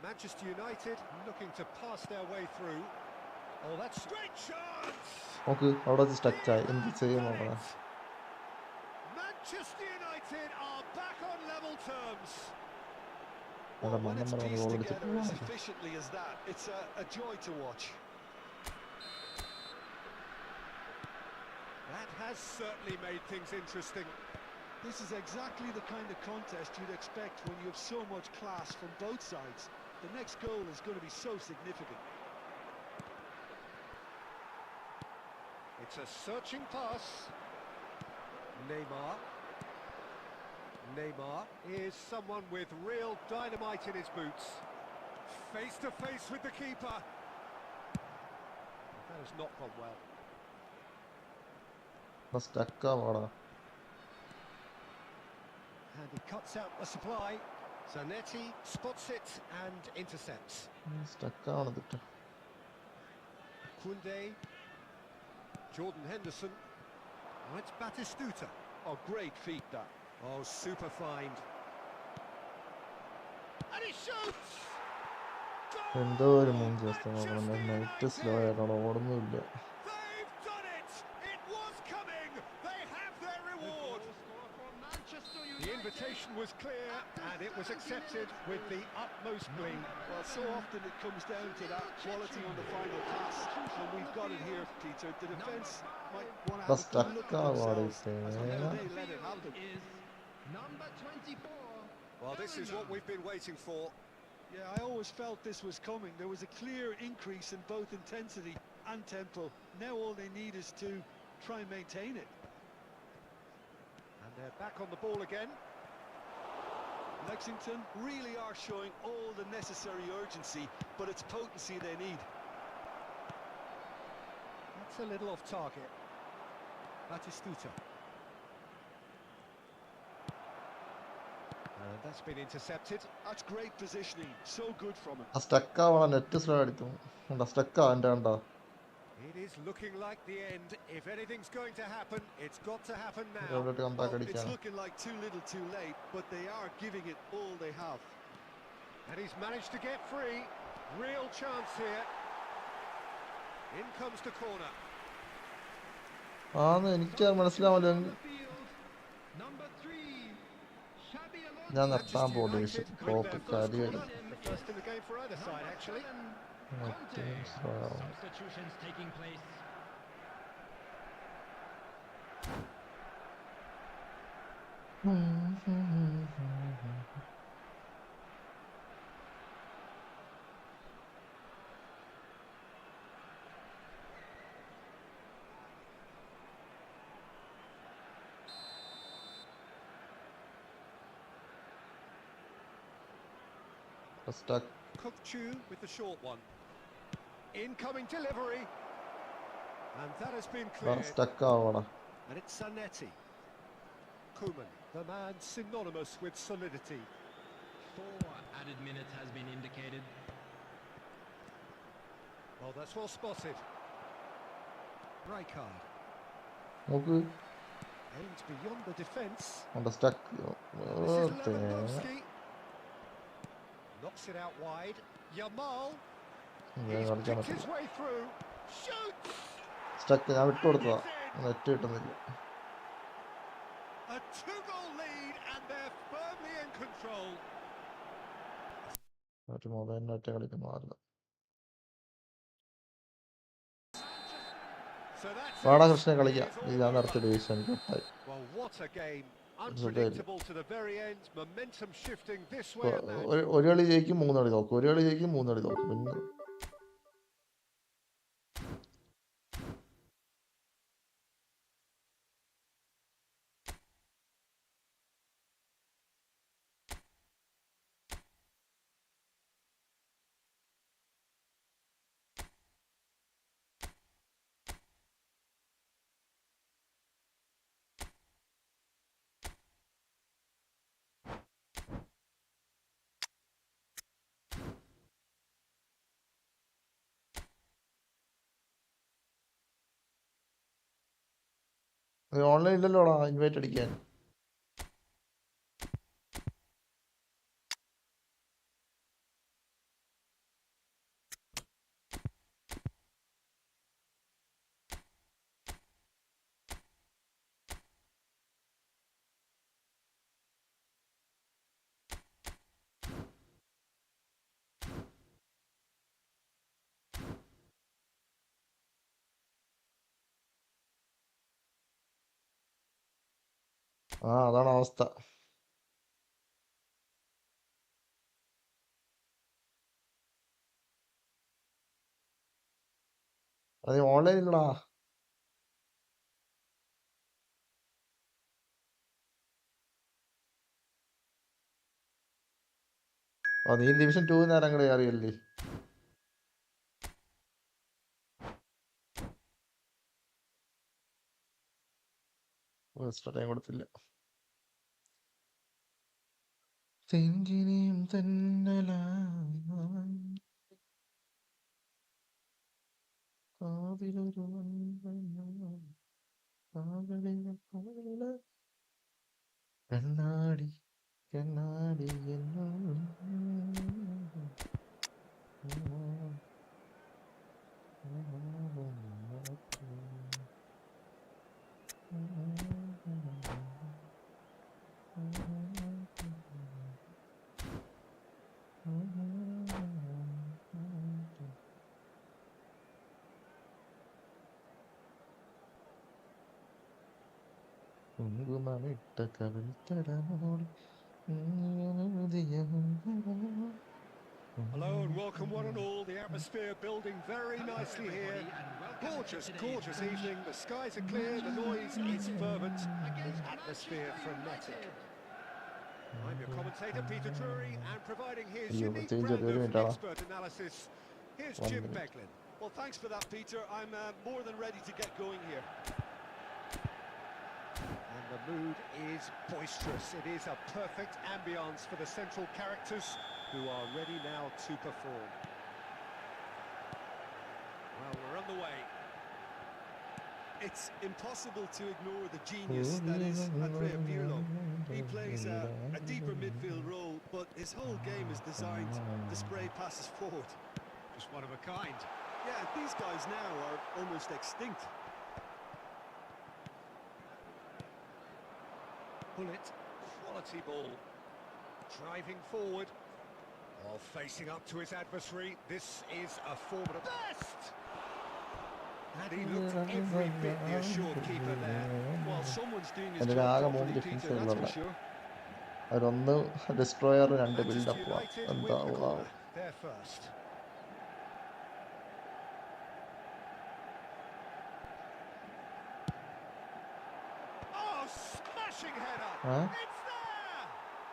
Manchester United looking to pass their way through. Oh, that's great chance! Okay, how does it stuck? Manchester United are back on level terms. Well, when it's pieced together as efficiently as that, it's a joy to watch. That has certainly made things interesting. This is exactly the kind of contest you'd expect when you have so much class from both sides. The next goal is going to be so significant. It's a searching pass. Neymar. Neymar is someone with real dynamite in his boots. Face to face with the keeper. That has not gone well. Stuck And he cuts out the supply. Zanetti spots it and intercepts. Stuck Koundé. Jordan Henderson. Oh, it's Batistuta. Oh, great feat that. Oh, super find. And he shoots! എന്തോ ഒരു മൂഞ്ച് net slow ആയിട്ടാണ്, ഓടുന്നില്ല. They've done it! It was coming! They have their reward! The invitation was clear and it was accepted with the utmost glee. Well, so often it comes down to that quality on the final pass, and we've got it here, Peter. The defence might want to have a good look at themselves as to how they let it happen. Is number 24. Well, this is what we've been waiting for. Yeah, I always felt this was coming. There was a clear increase in both intensity and tempo. Now all they need is to try and maintain it. And they're back on the ball again. Lexington really are showing all the necessary urgency, but it's potency they need. That's a little off target. Batistuta. And that's been intercepted. That's great positioning. So good from him. Stuck net slow അടിക്കും. Stuck കണ്ടോ? It is looking like the end. If anything's going to happen, it's got to happen now. Well, it's looking like too little too late, but they are giving it all they have. And he's managed to get free. Real chance here. In comes the corner. എനിക്ക് മനസ്സിലാവില്ല. Number 3. ഞാൻ നിർത്താൻ പോകും division. കാര്യമില്ല. The first in the game for either side, actually. Substitutions taking place. Stuck. Cookchu with the short one. Incoming delivery. And that has been cleared. Stuck ആവണം. And it's Zanetti. Koeman, the man synonymous with solidity. 4 added minutes has been indicated. Well, that's well spotted. Rijkaard. നോക്ക്. Aims beyond the defence. Stuck. This is Lewandowski. Knocks it out wide. Yamal. He's picked his way through. Shoots. Stuck. ഞാൻ വിട്ടുകൊടുത്തതാ. Net കിട്ടുന്നില്ല. A 2-goal lead and they're firmly in control. ഒരു mobile net കളിക്കുന്നതല്ല. വാടാ കൃഷ്ണനെ കളിക്കാം. ഞാൻ നിർത്തി division കിട്ടായി. Well, what a game. Unpredictable to the very end. Momentum shifting this way and that. ഒരു കളി ജയിക്കും 3 കളി തോക്കും. ഒരു കളി ജയിക്കും 3 കളി തോക്കും. പിന്നെ ഓൺലൈൻ ഇല്ലല്ലോടാ ഇൻവൈറ്റ് അടിക്കാൻ. അതാണ് അവസ്ഥ. അത് ഓൺലൈൻ ഇല്ലടാ. നീ ഡിവിഷൻ 2 നേരം കൂടെ അറിയല്ലേ. ടൈം കൊടുത്തില്ല. തെഞ്ചിനിയും തന്നല കാവിലൊരു കണ്ണാടി കണ്ണാടി എന്നോ കുങ്കുമമിട്ട കവിൾത്തടമോൾ Hello and welcome one and all. The atmosphere building very nicely here. Gorgeous, gorgeous evening. The skies are clear, the noise is fervent, the atmosphere frenetic. I'm your commentator, Peter Drury, and providing his unique brand of expert analysis, here's Jim Becklin. Well, thanks for that, Peter. I'm more than ready to get going here. And the mood is boisterous. It is a perfect ambience for the central characters who are ready now to perform. Well, we're on the way. It's impossible to ignore the genius that is Andrea Pirlo. He plays a deeper midfield role, but his whole game is designed to spray passes forward. Just one of a kind. Yeah, these guys now are almost extinct. Bullet, quality ball. Driving forward. While facing up to his adversary, this is a formidable best! And he looked every bit the assured keeper there. Well, someone's doing his അതിന് job ആകെ properly, 3 Peter, defence that's for ഉള്ളത്. sure. അതിലൊന്ന് destroyer 2 Manchester build-up. United എന്താ win the corner. They're first. Oh, smashing header! It's there!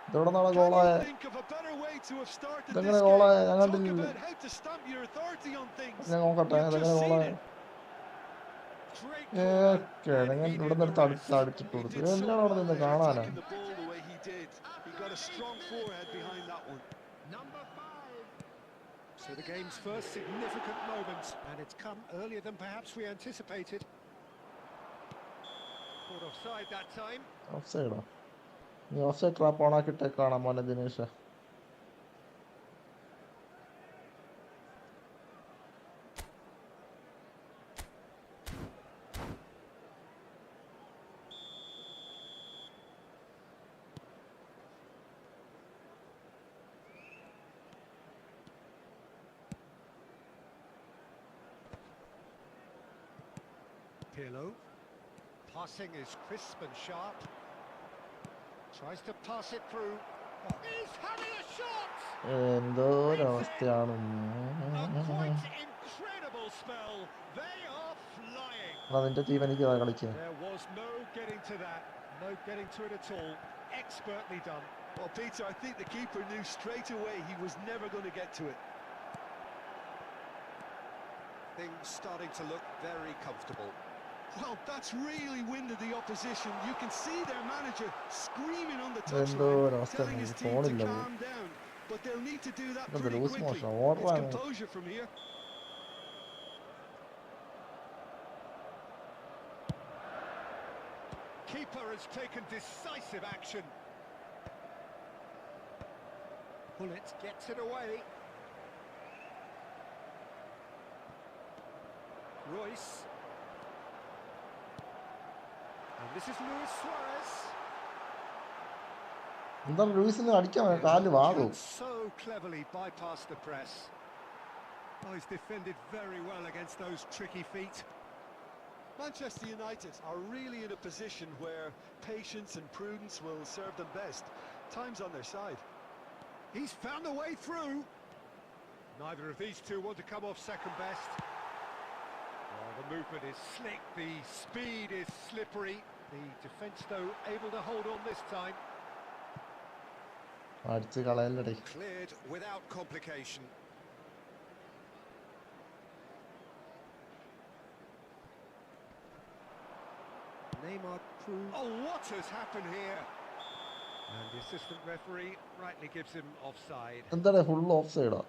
ഇതോടെ നാളെ Can ഗോളായ you think of a better way to have started this ഇതെങ്ങനെ game? ഗോളായ ഞാൻ Talk കണ്ടില്ല. about how to stamp your authority on things. ഞാൻ നോക്കട്ടെ You've ഇതെങ്ങനെ just seen ഗോളായ. it. Great corner. കിഴങ്ങൻ ഇവിടെ നിന്ന് അടിച്ചിട്ട് He കൊടുത്തു. did so എന്തിനാണ് അവിടെ well നിന്ന് there, കാണാനാ? attacking the ball the way he did. He got a strong forehead behind that one. Number 5. So the game's first significant moment, and it's come earlier than perhaps we anticipated. Caught offside that time. ഓഫ് സൈഡോ? നീ of side trap ഓണാക്കിട്ടേക്കാണോ മോനെ Dinesh? Pirlo. Passing is crisp and sharp. Tries to pass it through. He's having a shot! എന്തോ ഒരവസ്ഥയാണ്. A quite incredible spell. They are flying. അതിന്റെ team എനിക്ക് കളിക്കുക. There was no getting to that. No getting to it at all. Expertly done. Well, Peter, I think the keeper knew straight away he was never going to get to it. Things starting to look very comfortable. Well, that's really winded the opposition. You can see their manager screaming on the എന്തോ touchline, ഒരവസ്ഥ. telling his team to ഫോണില്ല. calm down. But they'll need to do that ഇതെന്താ pretty loose quickly. Motion? It's ഓർഡറാണ്. composure from here. Keeper has taken decisive action. Bullet gets it away. Royce. And this is Luis Suarez. എന്താണ് ലൂയിസിന് അടിക്കാൻ കാല് വാകും? So cleverly bypassed the press. Oh, he's defended very well against those tricky feet. Manchester United are really in a position where patience and prudence will serve them best. Time's on their side. He's found a way through. Neither of these two want to come off second best. Oh, the movement is slick, the speed is slippery. The defence, though, able to hold on this time. അടിച്ച് കളയല്ലടേ. Cleared without complication. Neymar proved... Oh, what has happened here? And the assistant referee rightly gives him offside. എന്താണ് full ഓഫ് സൈഡാ?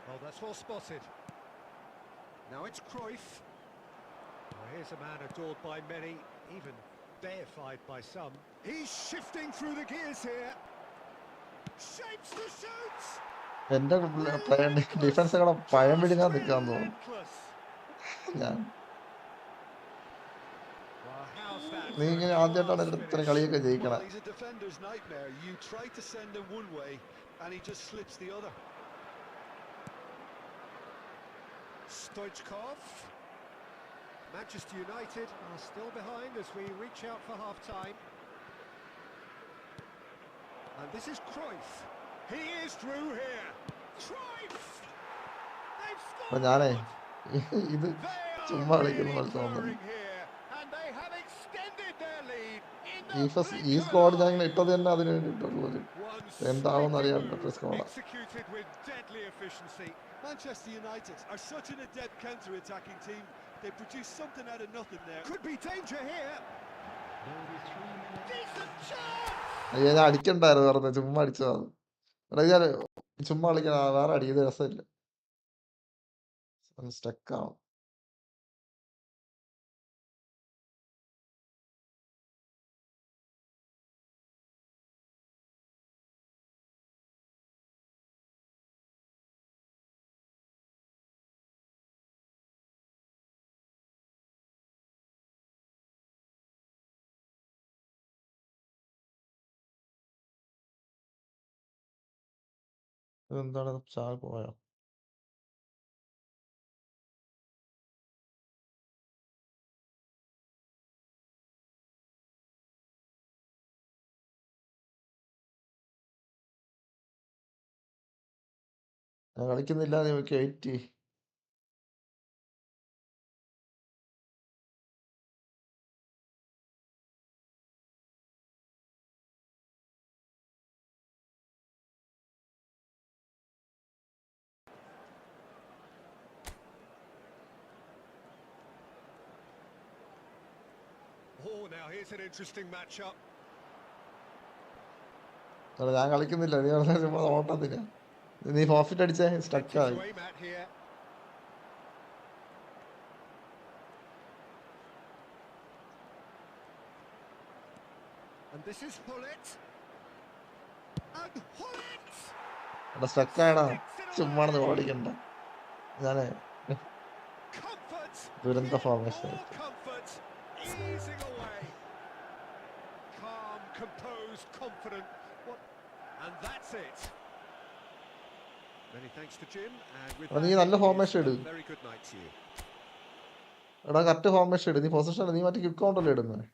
Oh, that's well spotted. Now it's Cruyff. Oh, here's a man adored by many, even deified by some. He's shifting through the gears here. Shapes the shoots. എന്റെ defence കൂടെ പഴം പിടിക്കാൻ നിൽക്കാൻ തോന്നുന്നു. Relentless. ഞാൻ Wow, that നീ for a ഇങ്ങനെ ആദ്യമായിട്ടാണ് class എൻ്റെ ഇത്തരം finish. കളിയൊക്കെ Well, ജയിക്കണേ. he's a defender's nightmare. You try to send him one way, and he just slips the other. Stoichkov. Manchester United are still behind as we reach out for half-time. And this is Cruyff. He is through here. Cruyff! They've അപ്പം ഞാനേ scored! ഇത് They ചുമ്മാ are കളിക്കുന്ന really പോലെ തോന്നുന്നു. powering here, and they have extended their lead in ഈ the blink ഈ of an squad ഞാൻ ഇങ്ങനെ eye. ഇട്ടത് തന്നെ അതിന് വേണ്ടിയിട്ടുള്ളത്. One എന്താവുമെന്ന് sweeping അറിയാൻ പറ്റുന്ന move, സ്ക്വാഡാണ്. executed with deadly efficiency. Manchester United are such an adept counter-attacking team. They produce something out of nothing there. Could be danger here. There will be 3 minutes. Decent chance! അയ്യോ ഞാൻ അടിക്കണ്ടായിരുന്നു വെറുതെ ചുമ്മാ അടിച്ചതാണ്. എടാ ഞാൻ ചുമ്മാ കളിക്കാൻ വേറെ അടിയത് രസമില്ല. സ്റ്റക്കാവും. എന്താണ് ചായ പോയോ? ഞാൻ കളിക്കുന്നില്ല നീ wait. Oh, now here's an interesting matchup. ഞാൻ കളിക്കുന്നില്ല നീ പറഞ്ഞ ചുമ്മാ ഓട്ടത്തില്ല. നീ ഫോർഫിറ്റ് അടിച്ചേ Plenty സ്റ്റക്കായി. to aim at here. And this is Hullet. And Hullet! എടാ സ്റ്റക്കായടാ. Sticks it ചുമ്മാ away. ഓടിക്കണ്ട. ഞാനേ Comfort. ദുരന്ത Yet formation. more comfort. Easing away. Calm, composed, confident. What? And that's it. Many thanks to Jim. And with എടാ നീ that, നല്ല it formation is it. a very good night to you. എടാ correct formation ഇട്. നീ position നീ മറ്റേ quick കൗണ്ടല്ലേ ഇടുന്നത്?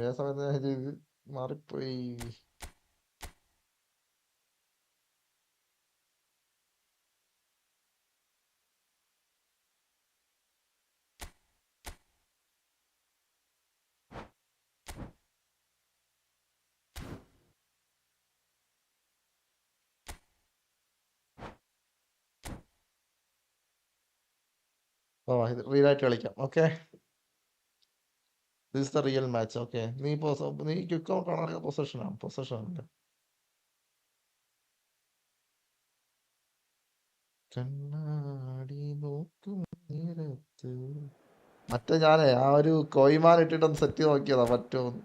ഏ സമയത്ത് ഞാൻ ഇത് മാറിപ്പോയി. ഇത് റീലായിട്ട് കളിക്കാം. Okay this the real match. Okay നീ ക്വിക്ക് കൗണ്ട് ആണോ പൊസിഷനാണ്? പൊസിഷനാണല്ലേ. കണ്ണാടി നോക്കും നേരത്ത് മറ്റേ ഞാനേ ആ ഒരു കോയിമാൻ ഇട്ടിട്ടൊന്ന് സെറ്റ് ചെയ്ത് നോക്കിയതാ പറ്റുമോന്ന്.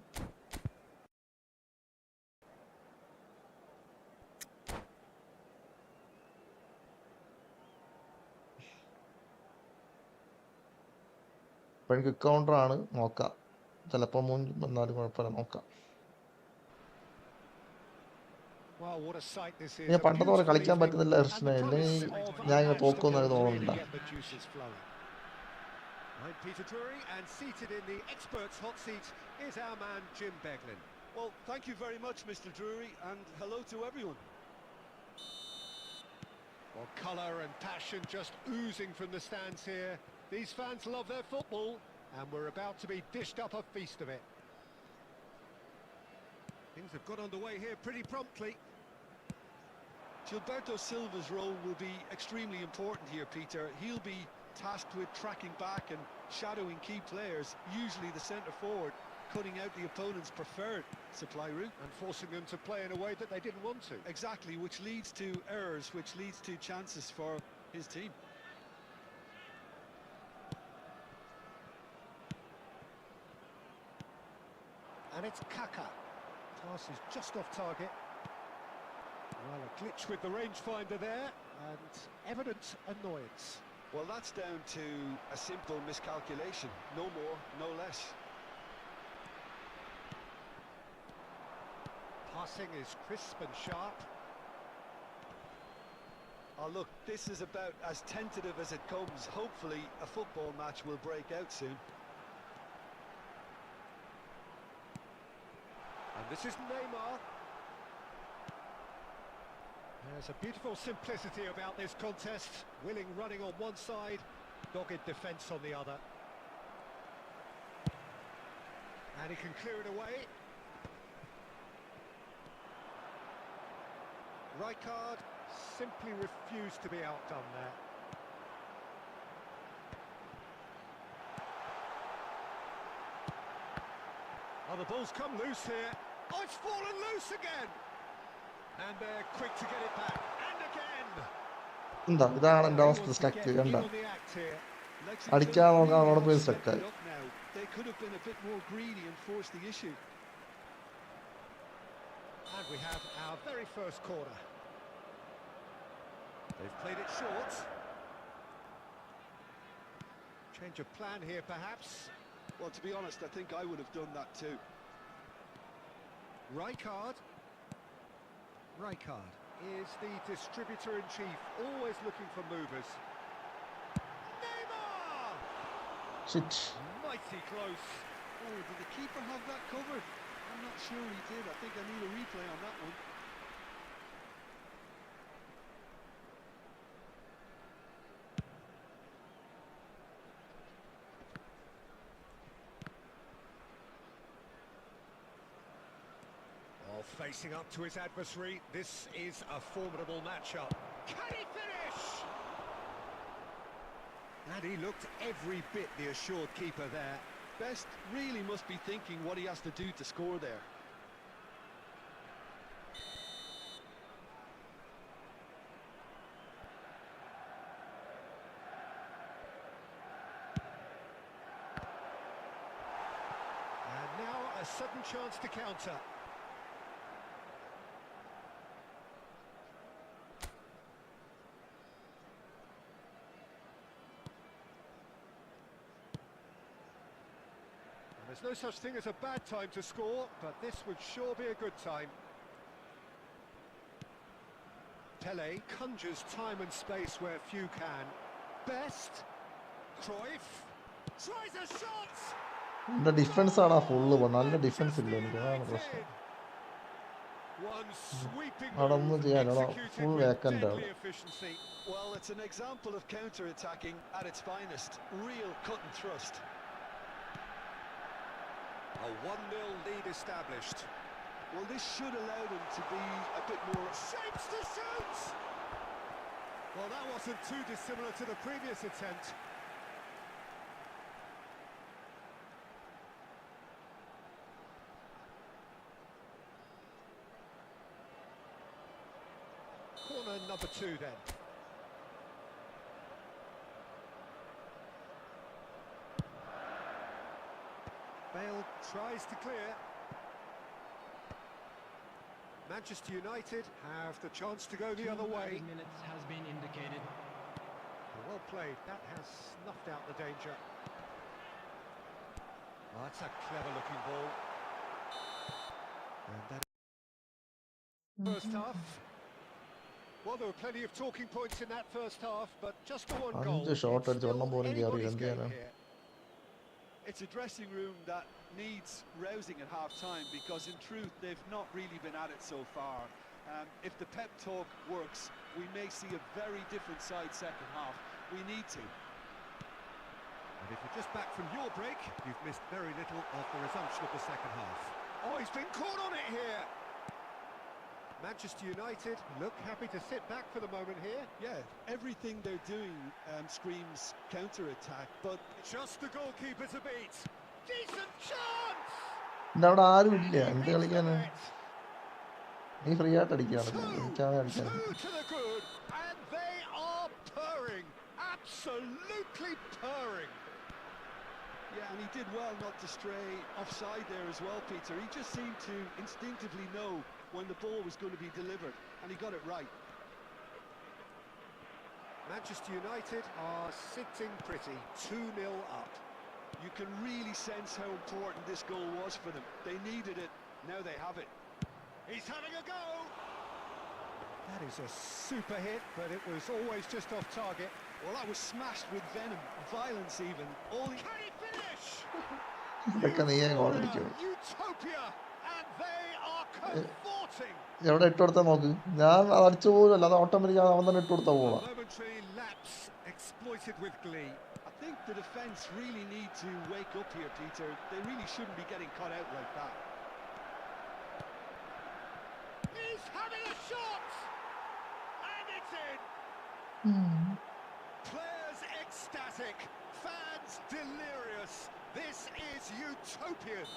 ഇപ്പോഴും ക്വിക്ക് കൗണ്ടറാണ്. നോക്കാം, ചിലപ്പോൾ വന്നാലും കുഴപ്പമില്ല, നോക്കാം. Well, what a sight this is. ഞാൻ A പണ്ടത്തെ പോലെ beautiful കളിക്കാൻ evening പറ്റുന്നില്ല and the കൃഷ്ണ. promise ഇല്ലെങ്കിൽ of ഞാൻ a ഇങ്ങനെ match തോക്കുമെന്ന് to എനിക്ക് really തോന്നുന്നില്ല. get the juices flowing. I'm Peter Drury, and seated in the experts' hot seat is our man Jim Beglin. Well, thank you very much, Mr. Drury, and hello to everyone. Well, colour and passion just oozing from the stands here. These fans love their football, and we're about to be dished up a feast of it. Things have got underway here pretty promptly. Gilberto Silva's role will be extremely important here, Peter. He'll be tasked with tracking back and shadowing key players, usually the centre forward, cutting out the opponent's preferred supply route. And forcing them to play in a way that they didn't want to. Exactly, which leads to errors, which leads to chances for his team. And it's Kaka. Pass is just off target. Well, a glitch with the rangefinder there, and evident annoyance. Well, that's down to a simple miscalculation. No more, no less. Passing is crisp and sharp. Oh, look, this is about as tentative as it comes. Hopefully, a football match will break out soon. And this is Neymar. There's a beautiful simplicity about this contest. Willing running on one side, dogged defence on the other. And he can clear it away. Rijkaard simply refused to be outdone there. Oh, the ball's come loose here. Oh, it's fallen loose again! And they're quick to get it back. And again! എന്താ ഇതാണ് എൻ്റെ He അവസ്ഥ wants to stuck get കണ്ട in on the act here. Lexington അടിക്കാൻ നോക്കാൻ really അവിടെ have പോയി stepped സ്റ്റക്കായി. it up now. They could have been a bit more greedy and forced the issue. And we have our very first corner. They've played it short. Change of plan here, perhaps. Well, to be honest, I think I would have done that too. Rijkaard. Rijkaard is the distributor-in-chief, always looking for movers. Neymar! Shit. Mighty close. Oh, did the keeper have that covered? I'm not sure he did. I think I need a replay on that one. Oh, facing up to his adversary, this is a formidable matchup. Can he finish? And he looked every bit the assured keeper there. Best really must be thinking what he has to do to score there. And now a sudden chance to counter. There's no such thing as a bad time to score, but this would sure be a good time. Pele conjures time and space where few can. Best. Cruyff tries a shot. എൻ്റെ defence ആണ് full നല്ല defence ഇല്ല എനിക്ക് അതാണ് പ്രശ്നം. One sweeping അവിടെ ഒന്നും move ചെയ്യാനുള്ള executed ഫുൾ with വേക്കൻ്റ് ആണ്. deadly efficiency. Well, it's an example of counter-attacking at its finest. Real cut and thrust. A 1-0 lead established. Well, this should allow them to be a bit more... Shapes to shoot! Well, that wasn't too dissimilar to the previous attempt. Corner number 2 then. Bale tries to clear. Manchester United have the chance to go the other way. 2 minutes has been indicated. Well played, that has snuffed out the danger. Oh, that's a clever looking ball. And that first half. Well, there were plenty of talking points in that first half, but just the one goal. അഞ്ച് shot It's അടിച്ച് ഒരെണ്ണം still പോലും കയറി anybody's എന്ത് game ചെയ്യാനാ? here. It's a dressing room that needs rousing at half-time because, in truth, they've not really been at it so far. If the pep talk works, we may see a very different side second half. We need to. And if you're just back from your break, you've missed very little of the resumption of the second half. Oh, he's been caught on it here! Manchester United look happy to sit back for the moment here. Yeah, everything they're doing screams counter-attack, but... Just the goalkeeper to beat. Decent chance! എൻ്റെ അവിടെ ആരും ഇല്ല എന്ത് കളിക്കാന്? നീ free ആയിട്ട് അടിക്കുകയാണ് എനിക്കാണ് അടിക്കാൻ. Two to the good, and they are purring. Absolutely purring. Yeah, and he did well not to stray offside there as well, Peter. He just seemed to instinctively know when the ball was going to be delivered, and he got it right. Manchester United are sitting pretty, 2-0 up. You can really sense how important this goal was for them. They needed it, now they have it. He's having a go! That is a super hit, but it was always just off target. Well, that was smashed with venom, violence even. All he... Can he finish? ഇതൊക്കെ നീ ഗോളടിക്കും. Utopia, and they are cavorting. എവിടെ ഇട്ട് കൊടുത്താൽ നോക്ക്. ഞാൻ അടിച്ചു പോലും അത് ഓട്ടോമാറ്റിക് അവൻ തന്നെ ഇട്ട് കൊടുത്താൽ പോകണം. Momentary lapse exploited with glee. I think the defence really need to wake up here, Peter. They really shouldn't be getting caught out like that. He's having a shot! And it's in! Players ecstatic, fans delirious. This is utopian.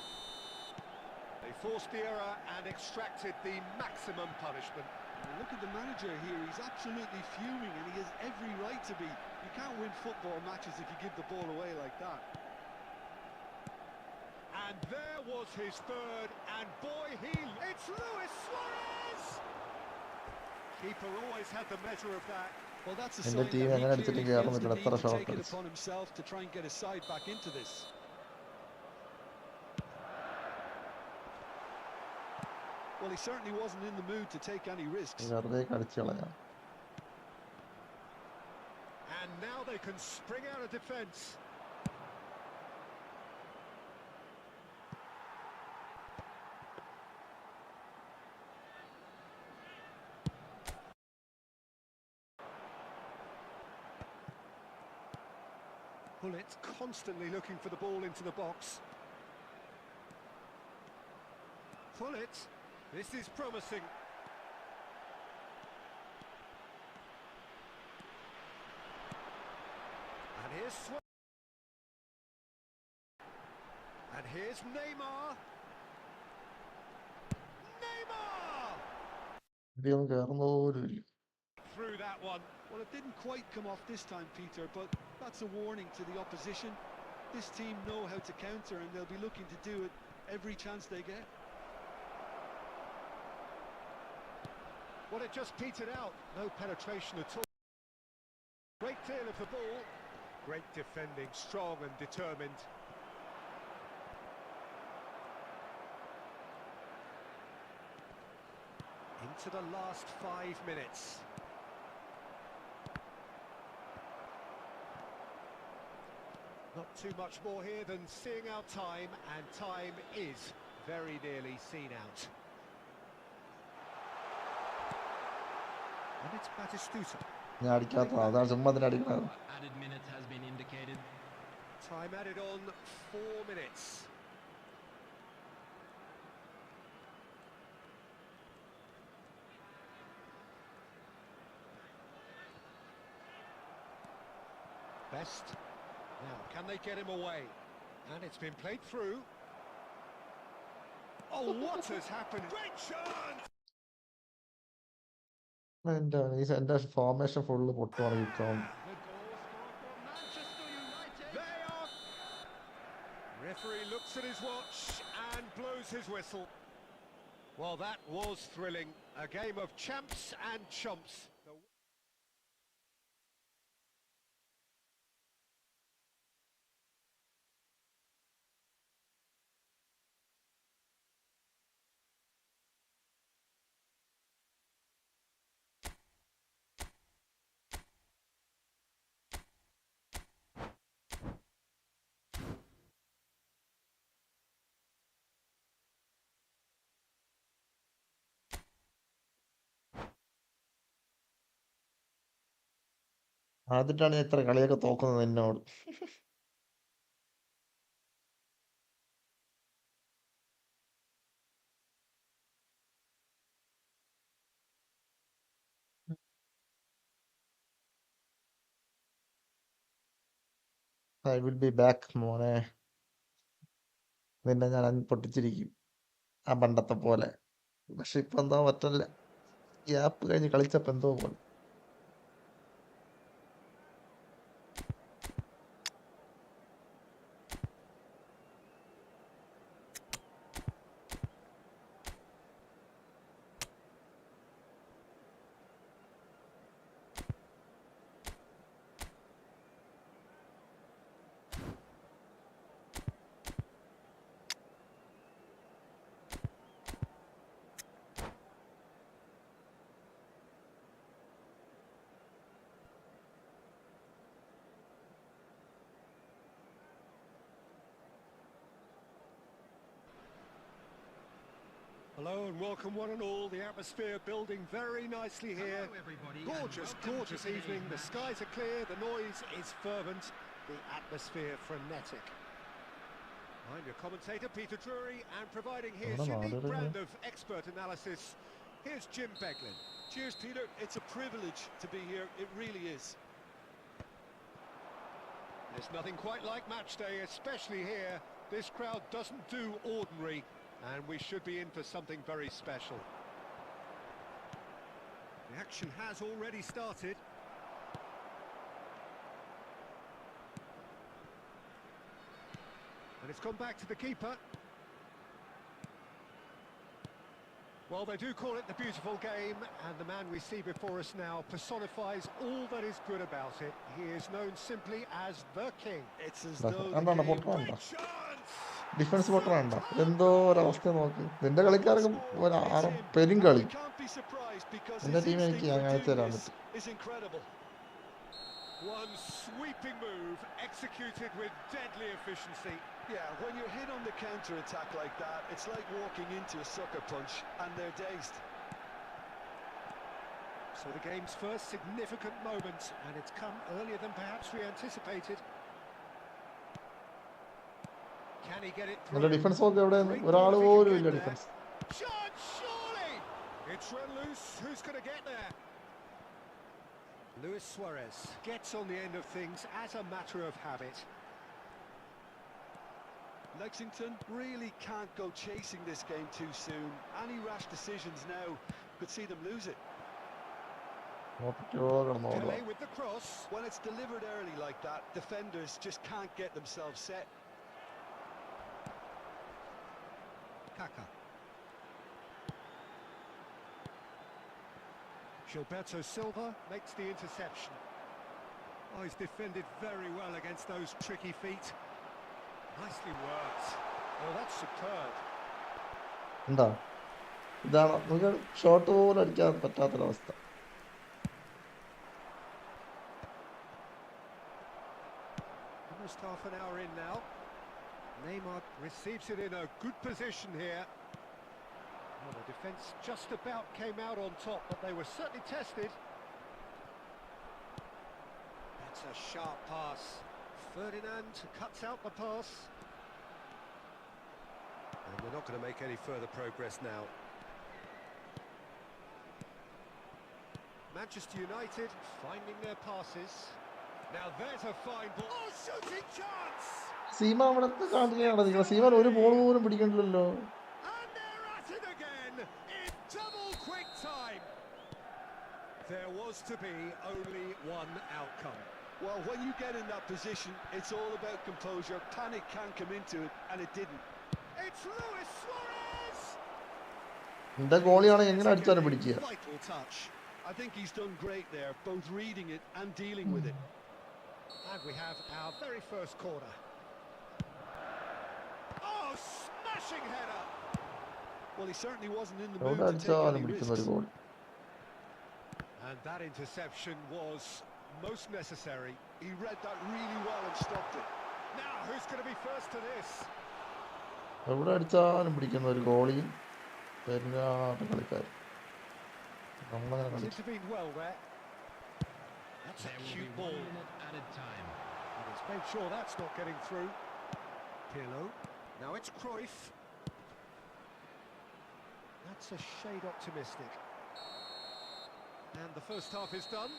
They forced the error and extracted the maximum punishment. Look at the manager here, he's absolutely fuming and he has every right to be. You can't win football matches if you give the ball away like that. And there was his third, and boy, it's Luis Suarez! Keeper always had the measure of that. Well, that's a And sign the team that he again clearly taking feels the care of need the to take it shots. upon himself to try and get his side back into this. Well, he certainly wasn't in the mood to take any risks. വെറുതെ കളിച്ചു കളയാം. And now they can spring out of defence. Pullet constantly looking for the ball into the box. Pullet, this is promising. And here's And here's Neymar. Neymar! ഇതൊന്നും കയറുന്ന പോലും ഇല്ല. Through that one. Well, it didn't quite come off this time, Peter, but that's a warning to the opposition. This team know how to counter and they'll be looking to do it every chance they get. Well, it just petered out. No penetration at all. Great deal of the ball. Great defending, strong and determined. Into the last 5 minutes. Not too much more here than seeing out time, and time is very nearly seen out. And it's Batistuta. ഞാൻ അടിക്കാത്ത അതാണ് ചുമ്മാ തന്നെ അടിക്കണം. Added minute has been indicated. Time added on 4 minutes. Best. Now, can they get him away? And it's been played through. Oh, what has happened? Great chance! എന്റെ formation full പൊട്ടുവാണ് കിക്കാൻ. The goal scored for Manchester United. They are... Referee looks at his watch and blows his whistle. Well, that was thrilling. A game of champs and chumps. ആദ്യമായിട്ടാണ് ഞാൻ ഇത്ര കളിയൊക്കെ തോക്കുന്നത് എന്നോട്. I will be back മോനെ. നിന്നെ ഞാൻ പൊട്ടിച്ചിരിക്കും ആ പണ്ടത്തെ പോലെ. പക്ഷെ ഇപ്പൊ എന്താ പറ്റില്ല. ഗ്യാപ്പ് കഴിഞ്ഞ് കളിച്ചപ്പോ എന്തോ പോലെ. Hello and welcome one and all. The atmosphere building very nicely here. Hello, everybody, Gorgeous, and welcome gorgeous to today's evening. The match. skies are clear, the noise is fervent, the atmosphere frenetic. I'm your commentator, Peter Drury, and providing his unique brand of expert analysis, here's Jim Beglin. Cheers, Peter. It's a privilege to be here. It really is. There's nothing quite like match day, especially here. This crowd doesn't do ordinary, and we should be in for something very special. The action has already started. And it's gone back to the keeper. Well, they do call it the beautiful game, and the man we see before us now personifies all that is good about it. He is known simply as the King. It's as though the എന്താണ് game... പൊട്ടണ്ട defence പൊട്ടണ്ട എന്തോ ഒരവസ്ഥ നോക്കി നിന്റെ കളിക്കാർക്ക് പെരും കളി എന്റെ team എനിക്ക് അയച്ചു തരാൻ പറ്റും. One sweeping move executed with deadly efficiency. Yeah, when you're hit on the counter-attack like that, it's like walking into a sucker punch and they're dazed. So the game's first significant moment, and it's come earlier than perhaps we anticipated. Can he get it through? നല്ല defence ഒക്കെ എവിടെ ഒരാൾ പോലും ഇല്ല defence. Shot, surely! It's run loose. Who's going to get there? Luis Suarez gets on the end of things as a matter of habit. Lexington really can't go chasing this game too soon. Any rash decisions now could see them lose it. Delay with the cross. When it's delivered early like that, defenders just can't get themselves set. Kaka. Gilberto Silva makes the interception. Oh, he's defended very well against those tricky feet. Nicely worked. Oh, that's superb. എന്താ ഇതാണ് നമുക്ക് shot പോലും അടിക്കാൻ പറ്റാത്തൊരവസ്ഥ. Almost half an hour in now. Neymar receives it in a good position here. Well, the defence just about came out on top, but they were certainly tested. That's a sharp pass. Ferdinand cuts out the pass. And they're not going to make any further progress now. Manchester United finding their passes. Now there's a fine ball. Oh, shooting chance! Seema അവിടെ കാണിക്കുകയാണ് നിങ്ങൾ. Seamen ഒരു ball പോലും പിടിക്കണ്ടല്ലോ. And they're at it again in double quick time. There was to be only one outcome. Well, when you get in that position, it's all about composure. Panic can come into it, and it didn't. It's Luis Suarez! എന്റെ ഗോളിയാണ് എങ്ങനെ അടിച്ചാലും പിടിക്കുക. Vital touch. I think he's done great there, both reading it and dealing with it. And we have our very first corner. Oh, smashing header! Well, he certainly wasn't in the എവിടെ mood to take അടിച്ചാലും any പിടിക്കുന്ന ഒരു risks. Goal. And that interception was most necessary. He read that really well and stopped it. Now, who's going to be first to this? എവിടെ അടിച്ചാലും പിടിക്കുന്ന ഒരു ഗോളിയും പെരുങ്ങാത്ത കളിക്കാർ. നമ്മളങ്ങനെ He's കളിച്ചു. intervened well there. That's a cute ball. 1 minute added time. And he's made sure that's not getting through. Pirlo. Now it's Cruyff. That's a shade optimistic. And the first half is done.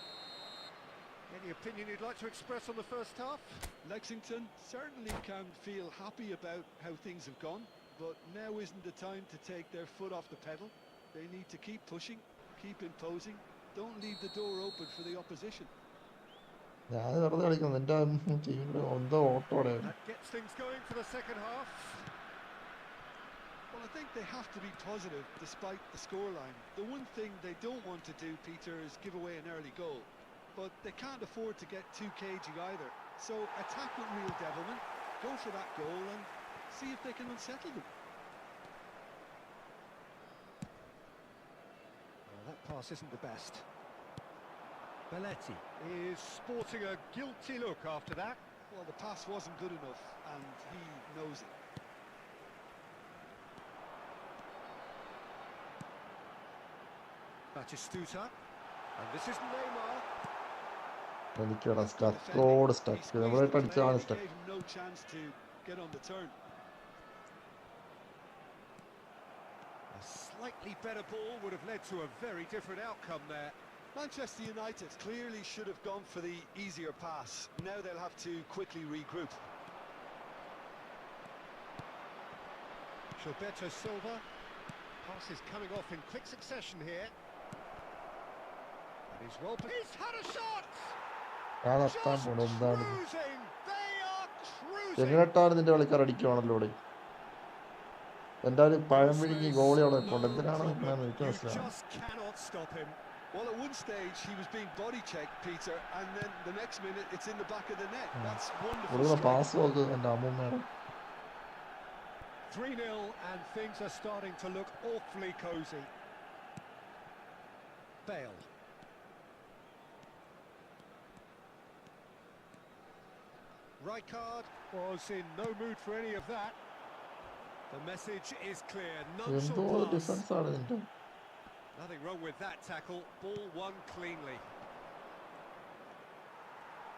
Any opinion you'd like to express on the first half? Lexington certainly can feel happy about how things have gone, but now isn't the time to take their foot off the pedal. They need to keep pushing, keep imposing. Don't leave the door open for the opposition. ഞാൻ വെറുതെ കളിക്കുന്നു. എന്റെ ടീമിന്റെ എന്തോ ഓട്ടോടെ. That gets things going for the second half. Well, I think they have to be positive despite the scoreline. The one thing they don't want to do, Peter, is give away an early goal. But they can't afford to get too cagey either. So attack with real devilment, go for that goal and see if they can unsettle them. Well, that pass isn't the best. Belletti is sporting a guilty look after that. Well, the pass wasn't good enough and he knows it. Batistuta. And this is Neymar. എനിക്കടാ That's good defending. സ്റ്റക്കോട് He stuck squeezed എവിടെ the play അടിച്ചാണ് and he stuck. gave him no chance to get on the turn. A slightly better ball would have led to a very different outcome there. Manchester United clearly should have gone for the easier pass. Now they'll have to quickly regroup. Gilberto Silva. Pass is coming off in quick succession here. And he's well... He's had a shot! അതെത്താൻ Just പോണു എന്താണ് cruising! They are cruising! എങ്ങനെട്ടാണ് നിന്റെ കളിക്കാർ അടിക്കുവാണല്ലോ ഇവിടെ. എൻ്റെ ഒരു പഴം വിഴുങ്ങി goalie അവിടെ നിൽപ്പുണ്ട്. എന്തിനാണ് നിൽക്കണമെന്ന് എനിക്ക് You മനസ്സിലാവും. just cannot stop him. Well, at one stage he was being body checked, Peter, and then the next minute it's in the back of the net. That's wonderful കൊടുക്കുന്ന strike. പാസ് നോക്ക് എൻ്റെ അമ്മൂമ്മയുടെ. 3-0 and things are starting to look awfully cosy. Bale. Rijkaard was in no mood for any of that. The message is clear. None എന്തോ shall pass. Defence ആണ് നിന്റെ. Nothing wrong with that tackle. Ball won cleanly.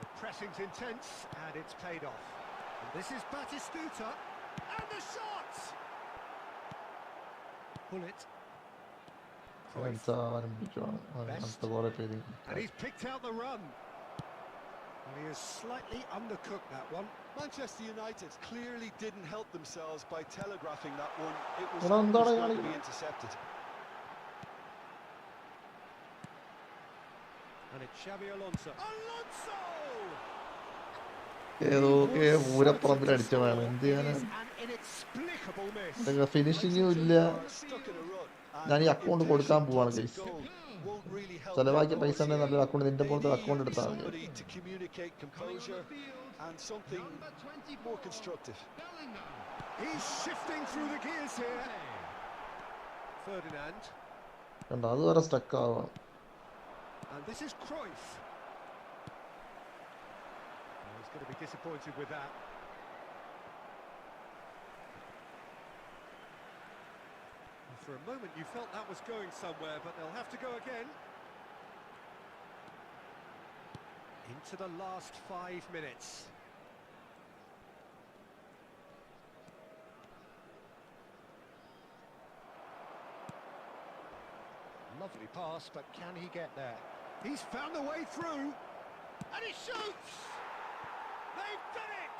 The pressing's intense and it's paid off. And this is Batistuta. And the shot! Pull it. Cruyff. ആരംഭിക്കുവാണ് അടുത്ത കുറെ പേര്. And he's picked out the run. And he has slightly undercooked that one. Manchester United clearly didn't help themselves by telegraphing that one. It was Well, always എന്താണ് going to be കളിക്കുന്നത്? intercepted. And it's Xabi Alonso. Alonso! ഏതൊക്കെ പൂരപ്പുറമ്പിൽ അടിച്ചതാണ്. എന്ത് ചെയ്യാനാ? It is an inexplicable miss. ഇതൊക്കെ ഫിനിഷിങ്ങും ഇല്ല. Are stuck in a rut, and ഞാൻ ഈ account കൊടുക്കാൻ പോവാണ് guys. goal won't really help ചെലവാക്കിയ their പൈസ cause ഉണ്ടെങ്കിൽ here. നല്ലൊരു അക്കൗണ്ട് നിന്റെ They പോലത്തെ need അക്കൗണ്ട് എടുത്താൽ മതി. somebody to communicate composure and something more constructive. He's shifting through the gears here. Ferdinand. കണ്ടോ അത് വരെ സ്റ്റക്ക് ആവാം. And this is Cruyff. Oh, he's going to be disappointed with that. And for a moment you felt that was going somewhere, but they'll have to go again. Into the last 5 minutes. Lovely pass, but can he get there? He's found the way through, and he shoots! They've done it!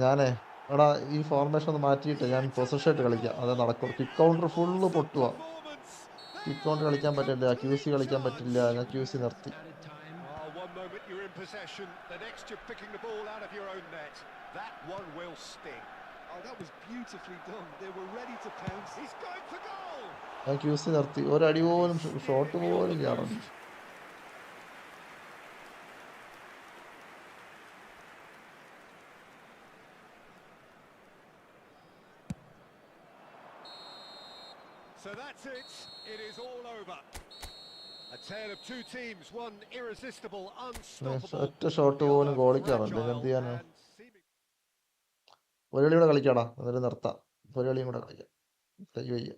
ഞാനേ എടാ ഈ formation ഒന്ന് മാറ്റിയിട്ട് ഞാൻ position ആയിട്ട് കളിക്കാം. അത് നടക്കും. കിക്ക് കൗണ്ടർ ഫുള്ള് പൊട്ടുക. കിക്ക് കൗണ്ടർ കളിക്കാൻ പറ്റില്ല, QC കളിക്കാൻ പറ്റില്ല. ഞാൻ QC നിർത്തി. One moment you're in possession, the next you're picking the ball out of your own net. That one will sting. Oh, that was beautifully done. They were ready to pounce. He's going for goal! ഞാൻ QC നിർത്തി. ഒരടി പോലും shot പോലും ചാടുന്നു. So that's it. It is all over. A tale of two teams, one irresistible, unstoppable. ഒറ്റ shot പോലും ഗോളിക്കാറുണ്ട്. എന്ത് ചെയ്യാനാ? ഒരു കളി കൂടെ കളിക്കാടാ, എന്നിട്ട് നിർത്താം. ഒരു കളിയും കൂടെ കളിക്കാം. കൈ വയ്യ.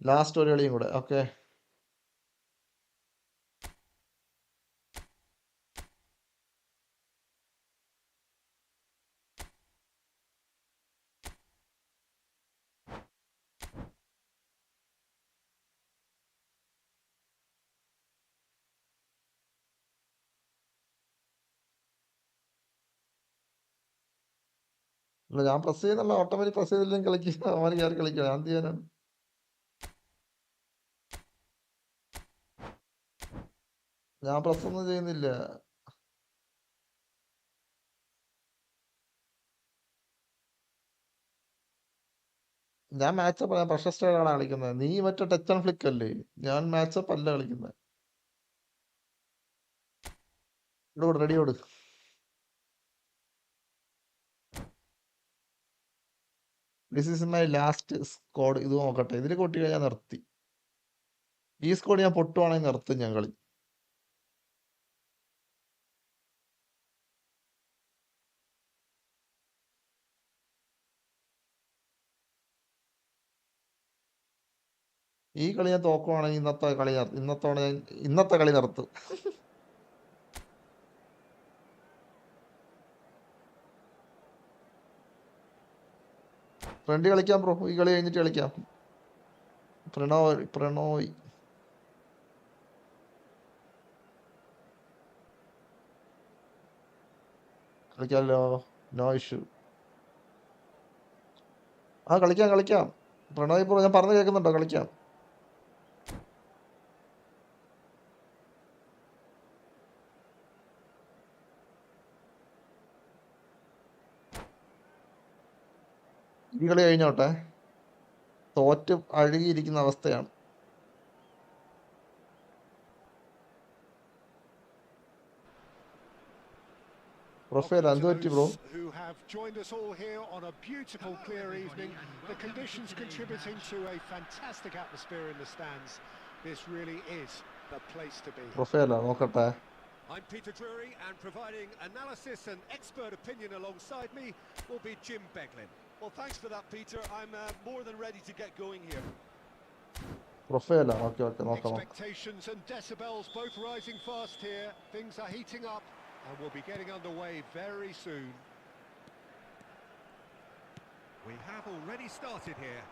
ലാസ്റ്റ് ഒരു കളിയും കൂടെ. ഓക്കെ. അല്ല ഞാൻ പ്രസ് ചെയ്യുന്നുള്ള ഓട്ടോമാറ്റിക് പ്രസ് ചെയ്തില്ലെങ്കിൽ കളിക്കുക. അവന് കയറി കളിക്കുക. ഞാൻ എന്ത് ചെയ്യാനാണ്? ഞാൻ പ്രസ് ഒന്നും ചെയ്യുന്നില്ല. ഞാൻ മാച്ചപ്പ് ഞാൻ പ്രഷർ സ്റ്റൈലാണ് കളിക്കുന്നത്. നീ മറ്റേ ടച്ച് ആൻഡ് ഫ്ലിക്ക് അല്ലേ? ഞാൻ മാച്ചപ്പ് അല്ല കളിക്കുന്നത്. ഇടോട് റെഡിയോട്. This is my last squad. ഇത് നോക്കട്ടെ. ഇതിൽ കൊട്ടി കഴിഞ്ഞാൽ നിർത്തി. ഈ സ്ക്വാഡ് ഞാൻ പൊട്ടുവാണെങ്കിൽ നിർത്തും ഞാൻ കളി. ഈ കളി ഞാൻ തോക്കുവാണെങ്കിൽ ഇന്നത്തെ കളി നിർത്തും. ഫ്രണ്ട് കളിക്കാം ബ്രോ, ഈ കളി കഴിഞ്ഞിട്ട് കളിക്കാം. പ്രണോയ് കളിക്കാമല്ലോ, നോ ഇഷ്യൂ. ആ കളിക്കാം. പ്രണോയ് ബ്രോ ഞാൻ പറഞ്ഞു കേൾക്കുന്നുണ്ടോ? കളിക്കാം. ഈ കളി കഴിഞ്ഞോട്ടെ, തോറ്റ് അഴുകിയിരിക്കുന്ന അവസ്ഥയാണ്. പ്രൊഫൈൽ എന്ത് പറ്റി bro? Who have joined us all here on a beautiful clear evening. The conditions contributing to a fantastic atmosphere in the stands. This really is the place to be. പ്രൊഫൈലാ നോക്കട്ടെ. I'm Peter Drury, and providing analysis and expert opinion alongside me will be Jim Beglin. Well, thanks for that, Peter. I'm more than ready to get going here. പ്രൊഫൈലാ okay നോക്കാം. Expectations and decibels both rising fast here. Things are heating up and we'll be getting underway very soon. We have already started here.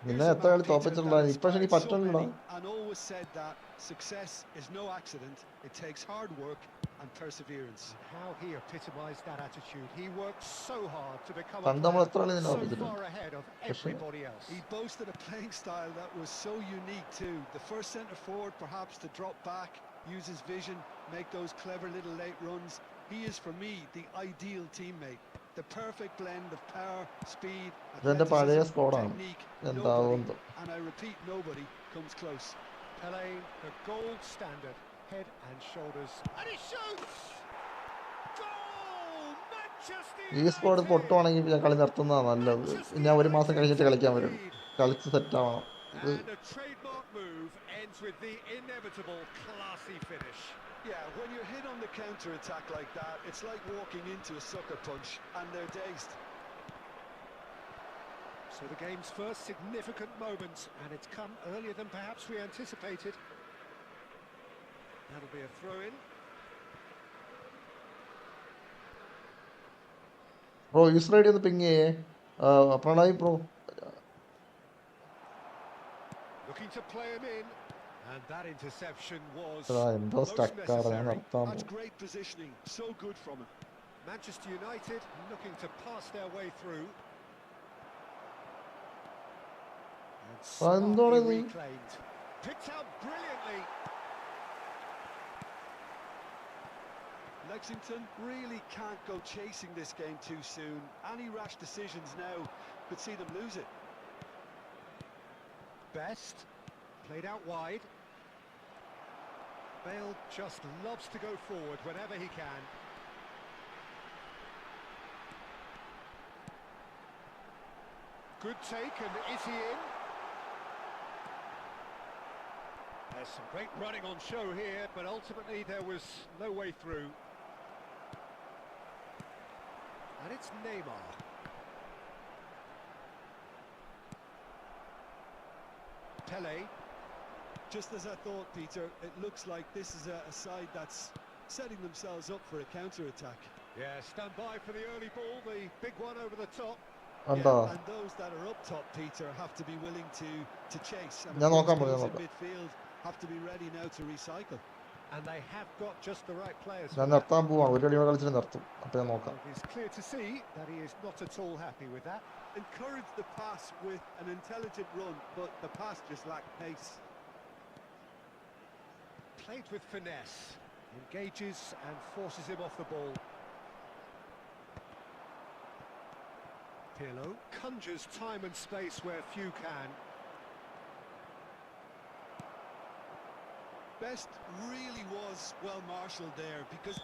നിന്നെ എത്ര കളി തോപ്പിച്ചിട്ടുള്ള ഇപ്രാവശ്യം നീ പറ്റണല്ലോ. And always said that success is no accident. It takes hard work and perseverance. How he epitomized that attitude. He worked so hard to become so far ahead of everybody else. He boasted a playing style that was so unique too. The first centre forward perhaps to drop back, use his vision, make those clever little late runs. He is for me the ideal teammate. The perfect blend of power, speed, athleticism, technique. Nobody, and I repeat, nobody comes close. Pele, the gold standard, head and shoulders, and he shoots! Goal! Manchester United! ഈ squad പൊട്ടുവാണെങ്കിൽ ഞാൻ കളി നിർത്തുന്നതാണ് നല്ലത്. ഞാൻ ഒരു മാസം കഴിഞ്ഞിട്ട് കളിക്കാൻ വരും, കളിച്ച് സെറ്റ് ആവണം. And a trademark move ends with the inevitable classy finish. Yeah, when you're hit on the counter attack like that, it's like walking into a sucker punch and they're dazed. So the game's first significant moment, and it's come earlier than perhaps we anticipated. That'll be a throw-in. Bro user ID D ഒന്ന് ping ചെയ്യേ. Prannoy bro Looking to play him in, and that interception was എന്തോ സ്റ്റക്കാണ്. ഞാൻ നിർത്താൻ That's great positioning, so good from him. Manchester United looking to pass their way through. And smartly reclaimed. Picked out brilliantly. Lexington really can't go chasing this game too soon. Any rash decisions now could see them lose it. Best played out wide. Bale just loves to go forward whenever he can. Good take, and is he in? There's some great running on show here, but ultimately there was no way through. And it's Neymar. Pele. Just as I thought, Peter, it looks like this is a side that's setting themselves up for a counter-attack. Yeah, stand by for the early ball, the big one over the top. And those that are up top, Peter, have to be willing to chase. And those in midfield have to be ready now to recycle. And they have got just the right players. It's clear to see that he is not at all happy with that. Encourage the pass with an intelligent run, but the pass just lacked pace. Played with finesse, engages and forces him off the ball. Pirlo conjures time and space where few can. Best really was well marshalled there, because...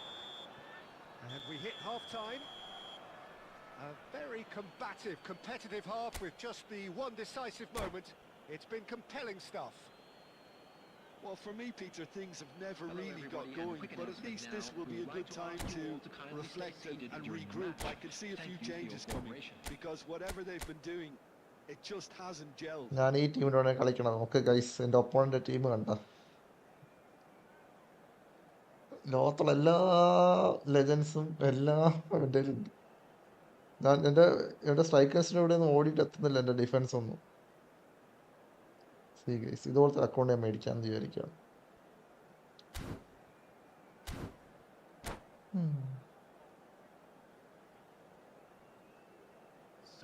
And we hit half-time. A very combative, competitive half with just the one decisive moment. It's been compelling stuff. Well, for me, Peter, things have never really got going, but at least this will be a good time to reflect and regroup. I can see a few changes coming, because whatever they've been doing It just hasn't gelled. ഞാൻ ഈ ടീമിൻ്റെ കൂടെ കളിക്കണം. നമുക്ക് guys എൻ്റെ ഒപ്പോണൻ്റെ team കണ്ട ലോകത്തുള്ള എല്ലാ ലെജൻസും എല്ലാം എൻ്റെ കയ്യിലുണ്ട്. ഞാൻ എൻ്റെ സ്ട്രൈക്കേഴ്സിൻ്റെ കൂടെ ഒന്നും ഓടിയിട്ട് എത്തുന്നില്ല എൻ്റെ ഡിഫൻസ് ഒന്നും. സീ ഗൈസ് ഇതുപോലത്തെ അക്കൗണ്ട് ഞാൻ മേടിക്കാമെന്ന് വിചാരിക്കുകയാണ്.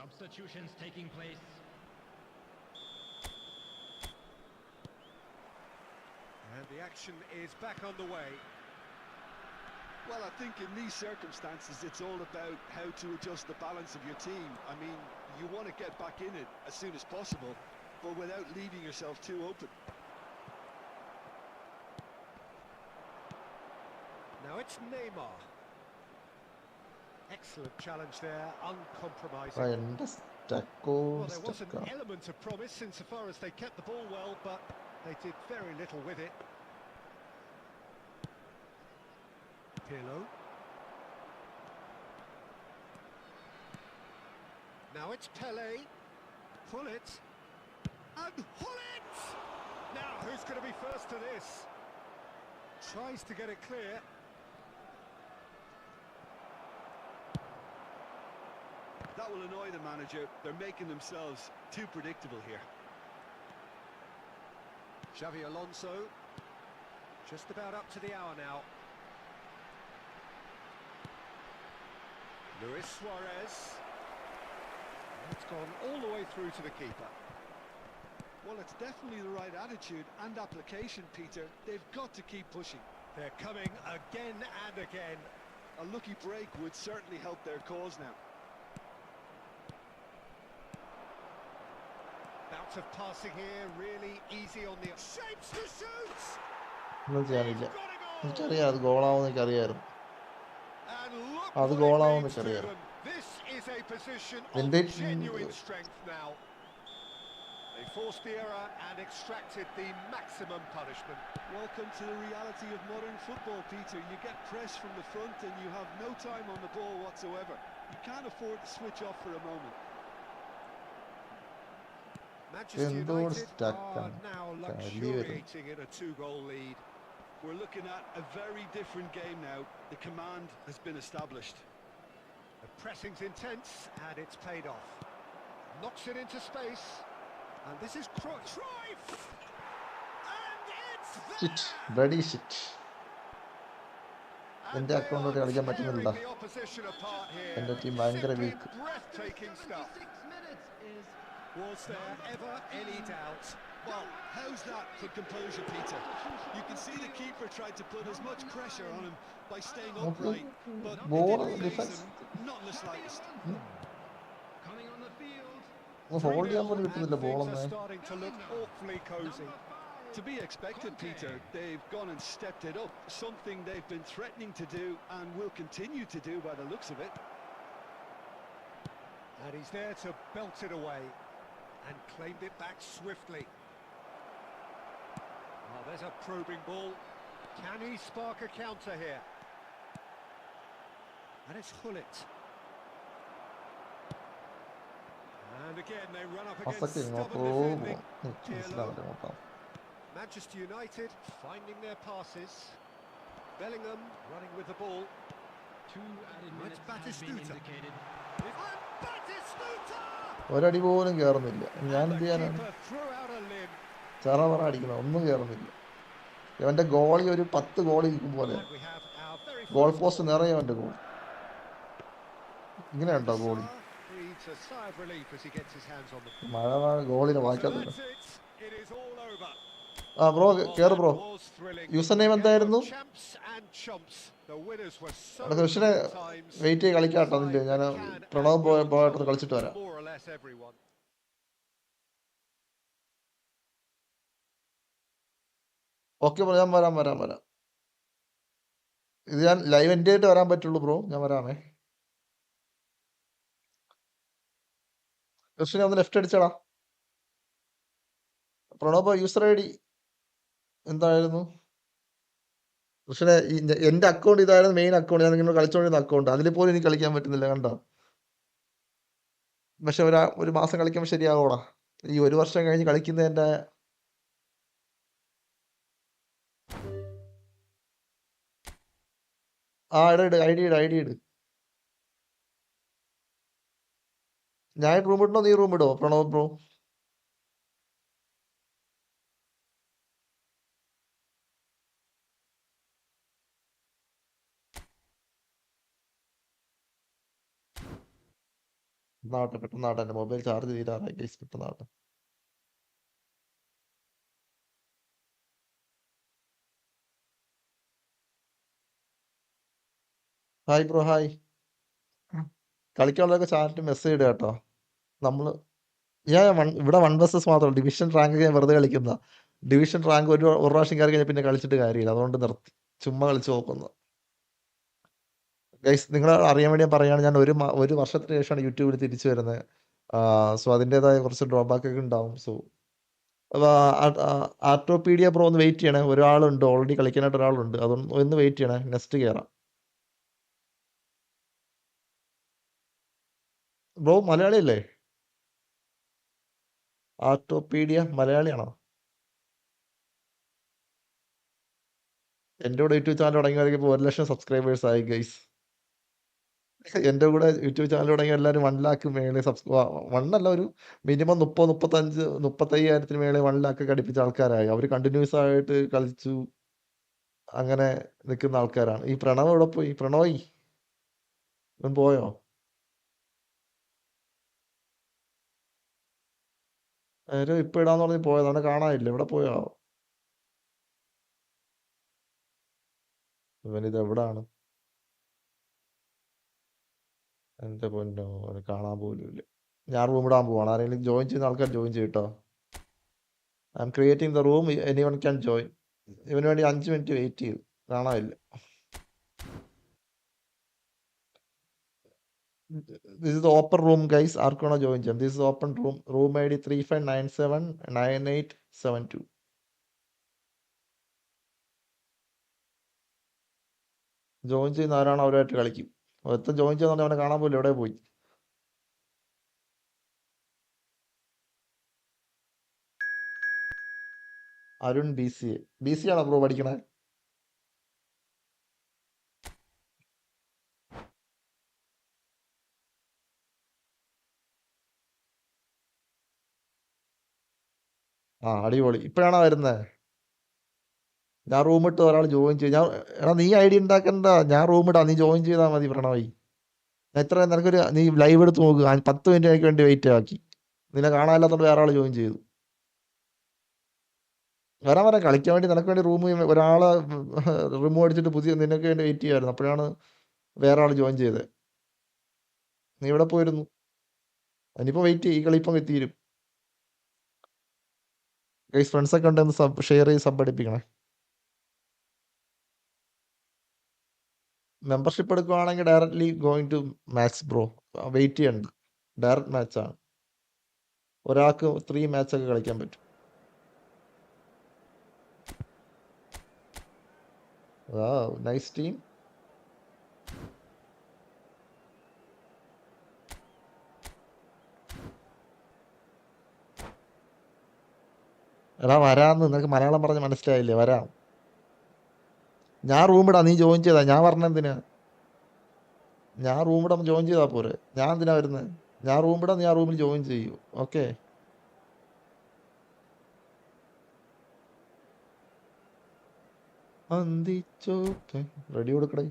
Substitutions taking place. And the action is back on the way. Well, I think in these circumstances, it's all about how to adjust the balance of your team. I mean, you want to get back in it as soon as possible, but without leaving yourself too open. Now it's Neymar. Excellent challenge there, uncompromising. എൻ്റെ സ്റ്റക്കോ Well, there was an element of promise insofar as they kept the ball well, but they did very little with it. Pirlo. Now it's Pele. Pull it. And pull it! Now, who's going to be first to this? Tries to get it clear. That will annoy the manager. They're making themselves too predictable here. Xavi Alonso. Just about up to the hour now. Luis Suarez. It's gone all the way through to the keeper. Well, it's definitely the right attitude and application, Peter. They've got to keep pushing. They're coming again and again. A lucky break would certainly help their cause now. Bout of passing here, really easy on the shapes to shoot. ഒന്നും ചെയ്യാനില്ല. Got it all. എനിക്കറിയാം അത് ഗോളാവുമെന്ന് എനിക്കറിയായിരുന്നു. And look അത് what ഗോളാവുമെന്ന് it means to എനിക്കറിയാം. them. This is a position എൻ്റെ of genuine strength now. They forced the error and extracted the maximum punishment. Welcome to the reality of modern football, Peter. You get pressed from the front and you have no time on the ball whatsoever. You can't afford to switch off for a moment. Manchester Indoor United stuck are on now Cavalier. luxuriating in a 2-goal lead. We're looking at a very different game now. The command has been established. The pressing's intense and it's paid off. Knocks it into space. And this is Cruyff. And it's shit there! Bloody shit. And എൻ്റെ they അക്കൗണ്ടിലോട്ട് are കളിക്കാൻ പറ്റുന്നില്ല. tearing the opposition apart here. എൻ്റെ team ഭയങ്കര Simply weak. breathtaking stuff. Was there ever any doubt? Well, how's that for composure, Peter? You can see the keeper tried to put as much pressure on him by staying upright, but it Ball didn't faze defense. him, not in the slightest. Coming on the field. Hold ചെയ്യാൻ പോലും 3-0 കിട്ടുന്നില്ല and ബോളൊന്നും. things are starting to look awfully cozy. To be expected, Peter. They've gone and stepped it up, something they've been threatening to do and will continue to do by the looks of it. And he's there to belt it away and claimed it back swiftly. Oh, there's a probing ball. Can he spark a counter here? And it's Hullet. And again they run up against അസക്ക് ഇങ്ങോട്ടോ stubborn defending. എനിക്ക് മനസ്സിലാവില്ല ഇങ്ങോട്ടോ. Manchester United finding their passes. Bellingham running with the ball. 2 added It's minutes has been Batistuta. indicated. And Batistuta! ഒരടി പോലും കയറുന്നില്ല. ഞാൻ And എന്ത് the ചെയ്യാനാണ്? keeper threw out a limb. ചെറവറ അടിക്കണം, ഒന്നും കയറുന്നില്ല. ഇവന്റെ ഗോളി ഒരു 10 ഗോളി ഇരിക്കും പോലെ. And we have our very goal first post goal. നിറയെ അവന്റെ ഗോൾ. ഇങ്ങനെയുണ്ടോ goalie? Breathes a sigh of relief as he gets his hands on the ball. മഴ ഗോളിനെ So വായിക്കാത്തില്ല. that's it. It is all over. ആ bro Oh, കേറ് bro. that was thrilling. User name Game എന്തായിരുന്നു? of champs and chumps. The winners were so അവിടെ കൃഷ്ണനെ many times. Wait ചെയ്ത് കളിക്കാട്ടോ. അതിന്റെ ഞാൻ പ്രണവ് പോയിട്ട് കളിച്ചിട്ട് വരാം. More or less everyone. Okay bro, ഞാൻ വരാം. ഇത് ഞാൻ ലൈവ് എൻ്റെ ആയിട്ട് വരാൻ പറ്റുള്ളൂ ബ്രോ. ഞാൻ വരാമേ. കൃഷ്ണനെ ഒന്ന് ലെഫ്റ്റ് അടിച്ചടാ. പ്രണവ് യൂസർ ഐ ഡി എന്തായിരുന്നു? കൃഷ്ണനെ എന്റെ അക്കൗണ്ട് ഇതായിരുന്നു മെയിൻ അക്കൗണ്ട്. ഞാൻ ഇങ്ങനെ കളിച്ചോണ്ടിരുന്ന അക്കൗണ്ട്. അതിൽ പോലും എനിക്ക് കളിക്കാൻ പറ്റുന്നില്ല. കണ്ടോ? പക്ഷെ ഒരു മാസം കളിക്കുമ്പോൾ ശരിയാവോടാ. ഈ ഒരു വർഷം കഴിഞ്ഞ് കളിക്കുന്നതിന്റെ ഇട് ഐഡി ഇട്. ഞാൻ റൂം ഇടണോ നീ റൂം ഇടോ പ്രണവ് ബ്രോ? പെട്ടെന്നാട്ടെ എന്റെ മൊബൈൽ ചാർജ് തീരാറായി ഗൈസ്, പെട്ടെന്നാട്ടെ. Hi bro hi. കളിക്കാനുള്ളതൊക്കെ ചാനലിൽ മെസ്സേജ് ഇടുക കേട്ടോ. നമ്മള് ഇവിടെ 1 vs മാത്രമല്ല, ഡിവിഷൻ റാങ്ക് ഞാൻ വെറുതെ കളിക്കുന്ന. ഡിവിഷൻ റാങ്ക് ഒരു പ്രാവശ്യം കയറി കഴിഞ്ഞാൽ പിന്നെ കളിച്ചിട്ട് കാര്യമില്ല, അതുകൊണ്ട് നിർത്തി. ചുമ്മാ കളിച്ച് നോക്കുന്നു ഗൈസ്. നിങ്ങൾ അറിയാൻ വേണ്ടി ഞാൻ പറയുകയാണ്, ഞാൻ ഒരു വർഷത്തിന് ശേഷമാണ് യൂട്യൂബിൽ തിരിച്ചു വരുന്നത്. സോ അതിൻ്റെതായ കുറച്ച് ഡ്രോബാക്ക് ഒക്കെ ഉണ്ടാവും. സോ ആർട്ടോപീഡിയ ബ്രോ ഒന്ന് വെയിറ്റ് ചെയ്യണേ. ഒരാളുണ്ട് ഓൾറെഡി കളിക്കാനായിട്ട്, ഒരാളുണ്ട്. അതൊന്ന് വെയിറ്റ് ചെയ്യണേ, നെക്സ്റ്റ് കയറാം. ബ്രോ മലയാളി അല്ലേ? ആർട്ടോപീഡിയ മലയാളിയാണോ? എൻ്റെ കൂടെ യൂട്യൂബ് ചാനൽ തുടങ്ങിയവർക്ക് 1 ലക്ഷം സബ്സ്ക്രൈബേഴ്സ് ആയി ഗൈസ്. എൻ്റെ കൂടെ യൂട്യൂബ് ചാനൽ തുടങ്ങിയ എല്ലാവരും 1 ലാക്ക് മേളിൽ വണ്ണല്ല, ഒരു മിനിമം 35,000 മേളിൽ 1 ലാക്ക് ഒക്കെ അടുപ്പിച്ച ആൾക്കാരായി. അവർ കണ്ടിന്യൂസ് ആയിട്ട് കളിച്ചു അങ്ങനെ നിൽക്കുന്ന ആൾക്കാരാണ്. ഈ പ്രണവ് എവിടെ പോയി? പ്രണോയ് ഇവൻ പോയോ? ഇപ്പൊ ഇടാന്ന് പറഞ്ഞ് പോയത്, അവനെ കാണാനില്ല. എവിടെ പോയോ? ഇവനിത് എവിടാണ്? എന്റെ പൊന്നോ, അവനെ കാണാൻ പോലും ഇല്ല. ഞാൻ റൂം ഇടാൻ പോവാണ്. ആരെങ്കിലും ജോയിൻ ചെയ്യുന്ന ആൾക്കാർ ജോയിൻ ചെയ്യട്ടോ. I'm creating the room, anyone can join. ഇവന് വേണ്ടി 5 മിനിറ്റ് വെയിറ്റ് ചെയ്തു, കാണാനില്ല. This is the open room guys, ആർക്കാണോ ജോയിൻ ചെയ്യാം. This is open room, room ID 35979872. Join ചെയ്യുന്ന ആരാണോ അവരുമായിട്ട് കളിക്കും. ഒരുത്തൻ ജോയിൻ ചെയ്യുന്ന അവനെ കാണാൻ പോലും, എവിടെ പോയി? അരുൺ BCA ആണോ ബ്രോ പഠിക്കണേ? അടിപൊളി. ഇപ്പോഴാണോ വരുന്നത്? ഞാൻ റൂം ഇട്ട് ഒരാൾ ജോയിൻ ചെയ്യും. എടാ നീ ഐഡി ഉണ്ടാക്കണ്ട, ഞാൻ റൂം ഇടാം, നീ ജോയിൻ ചെയ്താൽ മതി പ്രണവായി. നീ ലൈവ് എടുത്ത് നോക്കുക. 10 മിനിറ്റ് എനിക്ക് വേണ്ടി വെയിറ്റ് ആക്കി. നിന്നെ കാണാനില്ലാത്തോണ്ട് വേറെ ആൾ ജോയിൻ ചെയ്തു. വരാൻ കളിക്കാൻ വേണ്ടി നിനക്ക് വേണ്ടി റൂം ഒരാളെ റിമൂവ് അടിച്ചിട്ട് പുതിയ നിനക്ക് വേണ്ടി വെയിറ്റ് ചെയ്യുമായിരുന്നു. അപ്പോഴാണ് വേറെ ആൾ ജോയിൻ ചെയ്തത്. നീ ഇവിടെ പോയിരുന്നു. ഇനിയിപ്പോൾ വെയിറ്റ് ചെയ്യും, ഈ കളി ഇപ്പം തീരും. ഗൈസ് ഫ്രണ്ട്സൊക്കെ ഉണ്ടെന്ന് ഷെയർ ചെയ്ത് സബ് അടിപ്പിക്കണേ. മെമ്പർഷിപ്പ് എടുക്കുവാണെങ്കിൽ directly going to match bro. Wait ചെയ്യണ്ട, ഡയറക്റ്റ് മാച്ചാണ്. ഒരാൾക്ക് 3 മാച്ചൊക്കെ കളിക്കാൻ പറ്റും. Nice team. എടാ വരാന്ന്, നിനക്ക് മലയാളം പറഞ്ഞ് മനസ്സിലായില്ലേ? വരാം. ഞാൻ റൂം ഇടാം, നീ ജോയിൻ ചെയ്താ. ഞാൻ പറഞ്ഞ എന്തിനാ? ഞാൻ റൂം ഇടാൻ ജോയിൻ ചെയ്താൽ പോരെ. ഞാൻ എന്തിനാ വരുന്നത്? ഞാൻ റൂം ഇടാം, നീ ആ റൂമിൽ ജോയിൻ ചെയ്യൂ. ഓക്കെ. റെഡി കൊടുക്കടേ.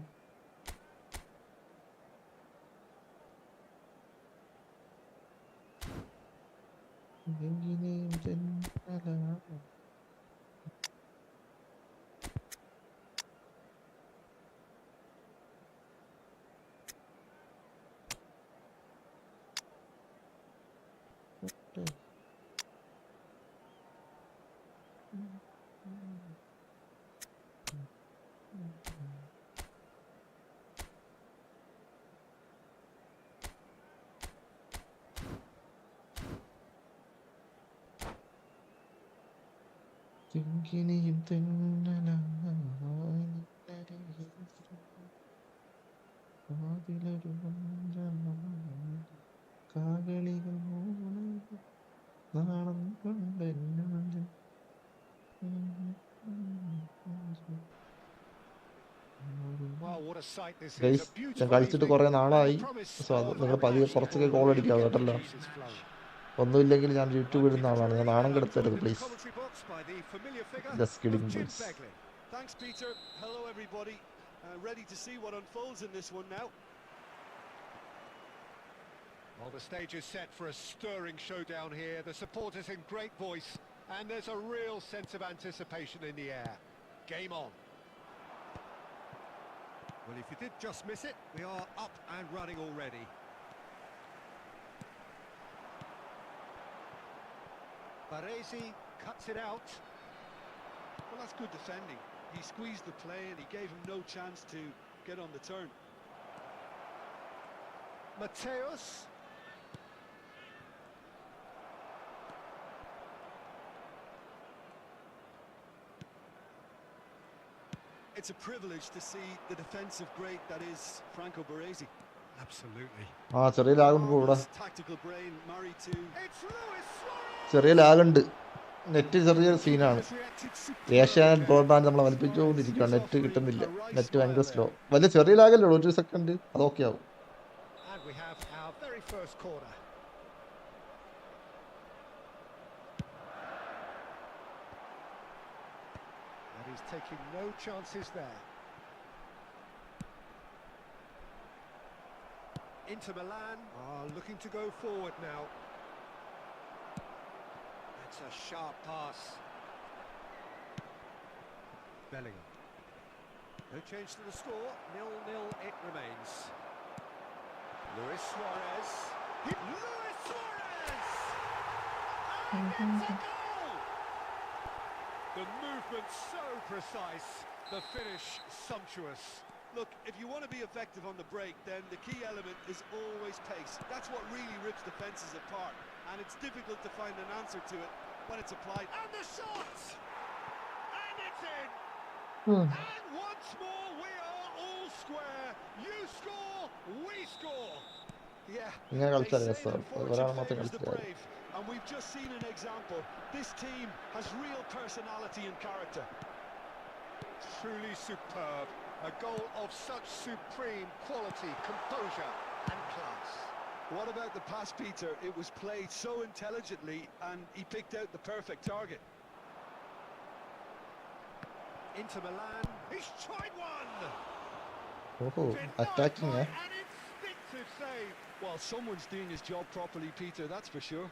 കാകളിക what a sight this is. Guys A ഞാൻ beautiful കളിച്ചിട്ട് evening കുറേ and the നാളായി. promise സോ അത് of നിങ്ങൾ having പതിയെ actually കുറച്ചൊക്കെ pulled goal away അടിക്കാവും again. The കേട്ടല്ലോ. juice is flowing. ഒന്നുമില്ലെങ്കിൽ ഞാൻ യൂട്യൂബ് Right ഇടുന്ന ആളാണ്. ഞാൻ victory, നാണം and I'm കെടുത്തരുത് joined in the please. commentary box by the familiar figure just of kidding Jim boys. Begley. Thanks, Peter. Hello, everybody. Ready to see what unfolds in this one now. Well, the stage is set for a stirring showdown here. The supporters in great voice, and there's a real sense of anticipation in the air. Game on. Well, if you did just miss it, we are up and running already. Baresi cuts it out. Well, that's good defending. He squeezed the play and he gave him no chance to get on the turn. Mateus. It's a privilege to see the defensive great that is Franco Baresi. Absolutely. ആ ചെറിയ ലാഗുണ്ട് ഇവിടെ. Marvelous tactical brain married to... It's Luis Suarez. ചെറിയ ലാഗുണ്ട്. Net ചെറിയ സീനാണ്. Has reacted superbly Asianet there. Broadband നമ്മളെ വലിപ്പിച്ചുകൊണ്ടിരിക്കുകയാണ്. Net കിട്ടുന്നില്ല. Net ഭയങ്കര slow. വലിയ ചെറിയ ലാഗല്ലേ ഉള്ളൂ, 1 സെക്കൻഡ്. അതൊക്കെ ആവും. And we have our very first corner. And he's taking no chances there. Inter Milan are looking to go forward now. It's a sharp pass. Bellingham. No change to the score. 0-0 it remains. Luis Suarez. Luis Suarez! And it's a goal! The movement so precise, the finish sumptuous. Look, if you want to be effective on the break, then the key element is always pace. That's what really rips defences apart. And it's difficult to find an answer to it when it's applied. And the shot! And it's in! And once more we are all square. You score, we score. Yeah, ഇങ്ങനെ they കളിച്ചാൽ say രസമാണ്. that fortune ഒരാൾ മാത്രം favours the കളിച്ചാൽ brave. And we've just seen an example. This team has real personality and character. Truly superb. A goal of such supreme quality, composure and class. What about the pass, Peter? It was played so intelligently and he picked out the perfect target. Inter Milan, he's tried one! ഓഹോ Denied attacking. by an instinctive save. Well, someone's doing his job properly, Peter, that's for sure.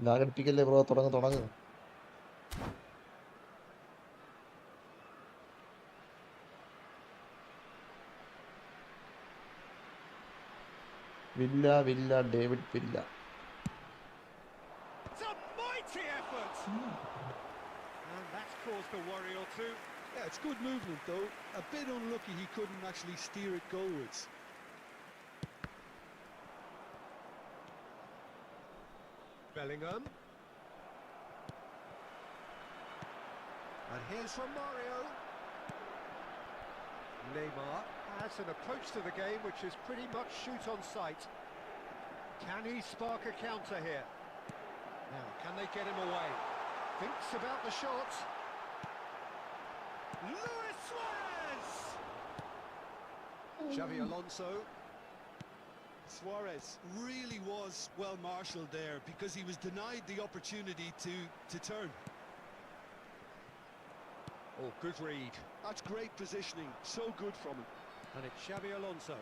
ലാഗടിപ്പിക്കല്ലേ bro. തുടങ്ങ്. Villa David Villa. It's a mighty effort! And that's caused a worry or two. Yeah, it's good movement though. A bit unlucky he couldn't actually steer it goalwards. Bellingham. And here's from Mario. Neymar has an approach to the game which is pretty much shoot on sight. Can he spark a counter here? Now, can they get him away? Thinks about the shot. Luis Suarez! Xavi Alonso. Suarez really was well marshalled there because he was denied the opportunity to turn. Oh, good read. That's great positioning, so good from him. And it's Xavi Alonso.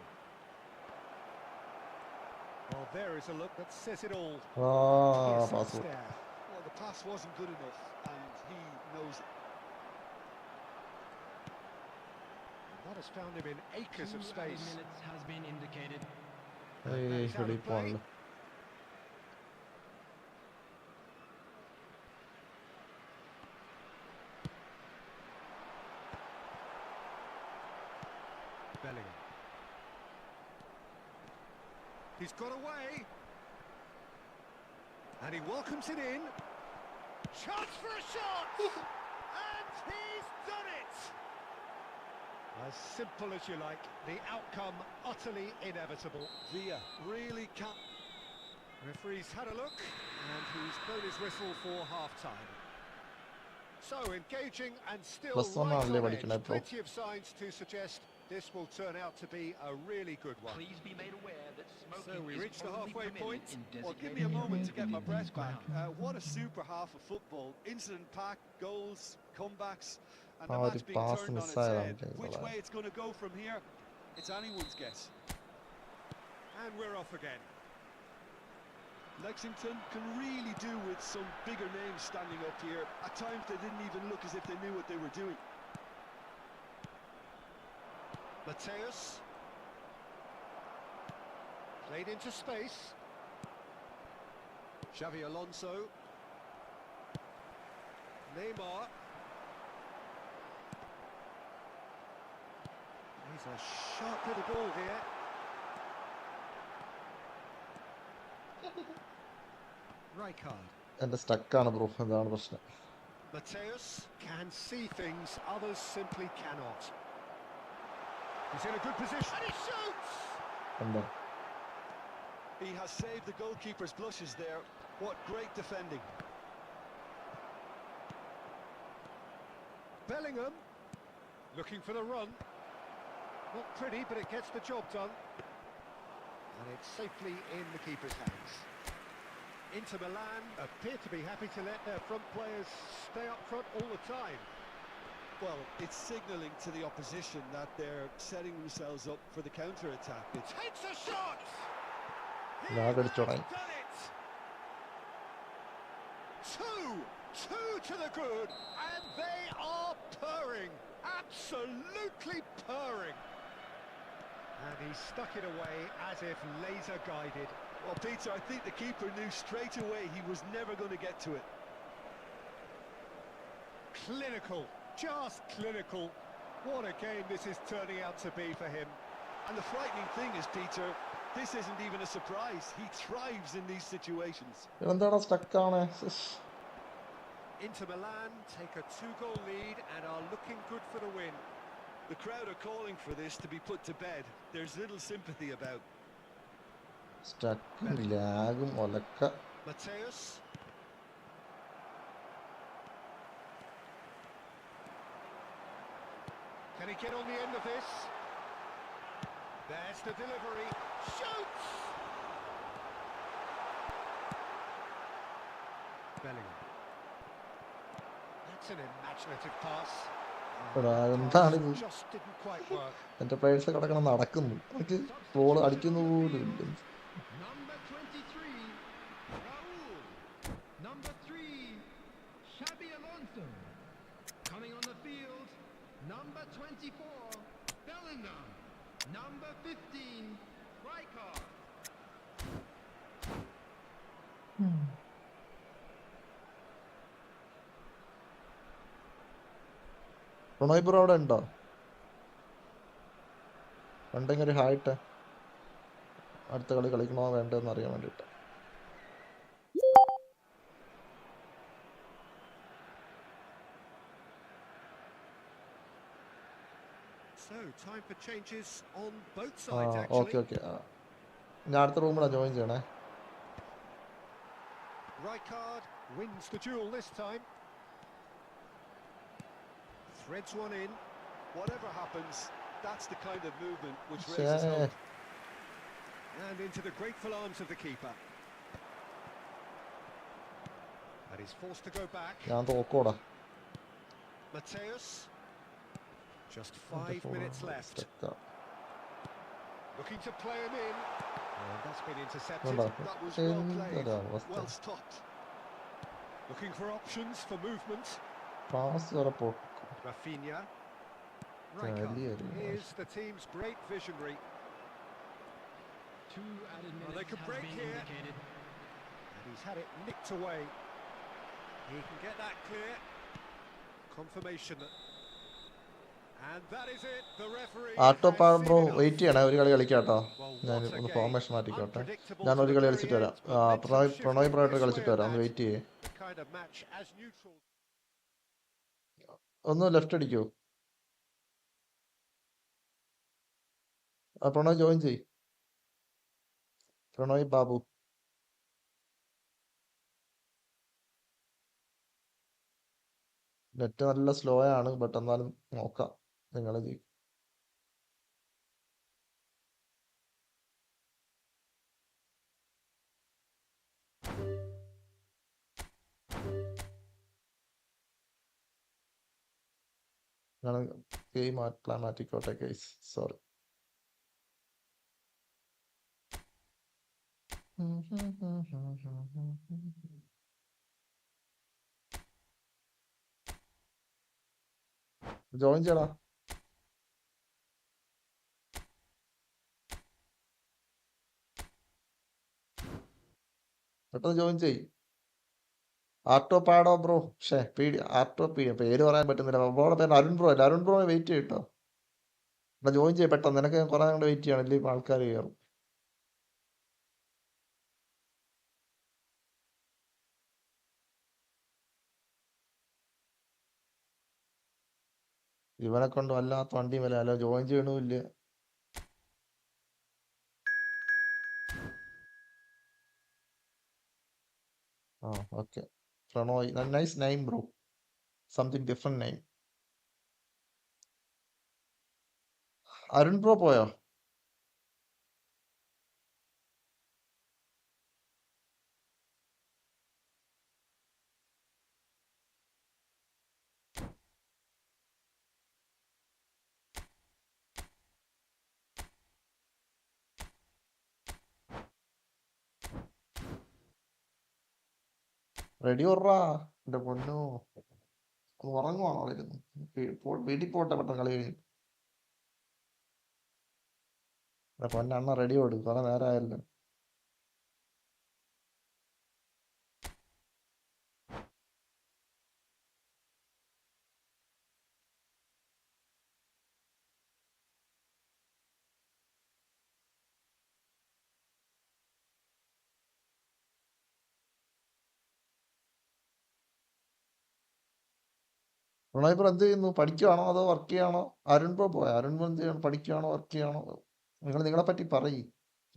Well, there is a look that says it all. ആ Here's some pass. stare. Well, the pass wasn't good enough and he knows it. That has found him in acres of 2 added space. minutes has been indicated. വെളിയിൽ പോകണല്ലോ. Bellingham. He's got away. And he welcomes it in. Chance for a shot! And he's done it! As simple as you like, the outcome utterly inevitable. Villa really can't. Referee's had a look, and he's blown his whistle for half-time. So, engaging and still Plus one right ആണല്ലേ on പഠിക്കണേ edge. ഇപ്പൊ. Plenty of signs to suggest this will turn out to be a really good one. Please be made aware that smoking So we is reach the only halfway permitted point. in Well, give me a designated moment to areas get my within breath this back. ground. What a super half of football. Incident-packed, goals, comebacks, and ആ the ഒരു match being pass turned on its മിസ്സായതാണ് head. Which ചെയ്തത്. way it's going to go from here, it's anyone's guess. And we're off again. Lexington can really do with some bigger names standing up here. At times they didn't even look as if they knew what they were doing. Mateus. Played into space. Xavi Alonso. Neymar. He's a sharp little ball here. Rijkaard. എന്റെ സ്റ്റക്കാണ് bro, അതാണ് പ്രശ്നം. Mateus can see things others simply cannot. He's in a good position and he shoots! എന്താ He has saved the goalkeeper's blushes there. What great defending. Bellingham looking for the run. Not pretty, but it gets the job done. And it's safely in the keeper's hands. Inter Milan appear to be happy to let their front players stay up front all the time. Well, it's signalling to the opposition that they're setting themselves up for the counter-attack. It's Takes a shot! He ഞാൻ has അടിച്ചോടാ. done it! Two to the good, and they are purring. Absolutely purring. And he stuck it away as if laser-guided. Well, Peter, I think the keeper knew straight away he was never going to get to it. Clinical, just clinical. What a game this is turning out to be for him. And the frightening thing is, Peter, this isn't even a surprise. He thrives in these situations. എന്താടാ സ്റ്റക്കാണ്? Inter Milan take a 2-goal lead and are looking good for the win. The crowd are calling for this to be put to bed. There's little sympathy about. സ്റ്റക്കും ലാഗും ഒലക്ക. Mateus. Can he get on the end of this? There's the delivery. Shoots! Bellingham. That's an imaginative pass. എടാ എന്താണിത്? Just didn't quite work. എന്റെ players കിടക്കണം നടക്കുന്നു, എനിക്ക് ball അടിക്കുന്നു പോലും ഇല്ല. Number 23, Raul. Number 3, Xabi Alonso. Coming on the field, number 24, Bellingham. Number 15, Rijkaard. Prannoy bro അവിടെ ഉണ്ടോ? ഉണ്ടെങ്കിൽ ഒരു ഹായിട്ട്. അടുത്ത കളി കളിക്കണോ വേണ്ടെന്ന് അറിയാൻ വേണ്ടിയിട്ട്. So, time for changes on both ആ sides ഓക്കെ actually. ഓക്കെ. ഞാൻ അടുത്ത റൂമിലാണ് ജോയിൻ ചെയ്യണേ. Rijkaard wins the duel this time. Threads one in. Whatever happens, that's the kind of movement which raises ശ്ശേ. hope. And into the grateful arms of the keeper. And he's forced to go back. ഞാൻ തോക്കോടാ. Mateus. Just 5 minutes left. Looking to play him in. And that's been intercepted. That was well played, എന്തൊരവസ്ഥ. well stopped. Looking for options for movement. Pass വരെ പൊക്കും. Rafinha. വലിയൊരു Rijkaard. Here's the team's great visionary. 2 added Well, they minutes could has break been here. indicated. And he's had it nicked away. He can get that clear. Confirmation that And that is it. The referee ആട്ടോ has പാടും seen bro enough. Wait ചെയ്യണേ, ഒരു കളി കളിക്കാം കേട്ടോ. Well, ഞാൻ what a ഒന്ന് game. Formation മാറ്റിക്കോട്ടെ. Unpredictable ഞാൻ to ഒരു the കളി very കളിച്ചിട്ട് വരാം. end, but momentum Prannoy shifting പ്രായിട്ട് his കളിച്ചിട്ട് way വരാം, on ഒന്ന് that. വെയിറ്റ് ചെയ്യേ. The kind of match as neutral. ഒന്ന് ലെഫ്റ്റ് അടിക്കോ. പ്രണോയ് ജോയിൻ ചെയ്. പ്രണോയ് ബാബു. നെറ്റ് നല്ല സ്ലോ ആണ്, ബട്ട് എന്നാലും നോക്കാം. നിങ്ങൾ ഗെയിം മാറ്റിക്കോട്ടെ ഗൈസ്, സോറി. ജോയിൻ ചെയ്യടാ. പെട്ടെന്ന് ജോയിൻ ചെയ്. ആർട്ടോ പാടോ ബ്രോ. ആർട്ടോ പേര് പറയാൻ പറ്റുന്നില്ല. ബ്രോയുടെ പേര് അരുൺ ബ്രോ അല്ല. അരുൺ ബ്രോ വെയിറ്റ് ചെയ്യട്ടോ. എടാ ജോയിൻ ചെയ്യ പെട്ടെന്ന്. നിനക്ക് കുറെ അങ്ങോട്ട് വെയിറ്റ് ചെയ്യണം, ഇല്ലെങ്കിൽ ആൾക്കാർ കയറും. ഇവനെ കൊണ്ട് വല്ലാത്ത വണ്ടി വില. അല്ല ജോയിൻ ചെയ്യണമില്ല. ആ okay. Prannoy, nice name bro. Something different name. Arun bro പോയോ? റെഡി ഓർറാ എന്റെ പൊന്നോ. ഉറങ്ങുവാണോ ഇരുന്ന്? വീട്ടിൽ പോട്ടെ പെട്ടെന്ന് കളി കഴിഞ്ഞു. എന്റെ പൊന്നണ്ണ റെഡി ഓട്, കുറെ നേരമായല്ലോ. പ്രണോയ് ബ്രോ എന്ത് ചെയ്യുന്നു? പഠിക്കുവാണോ അതോ വർക്ക് ചെയ്യാണോ? അരുൺ ബ്രോ പോയോ? അരുൺ ബ്രോ എന്ത് ചെയ്യണം? പഠിക്കുവാണോ വർക്ക് ചെയ്യണോ? നിങ്ങളെ പറ്റി പറയും.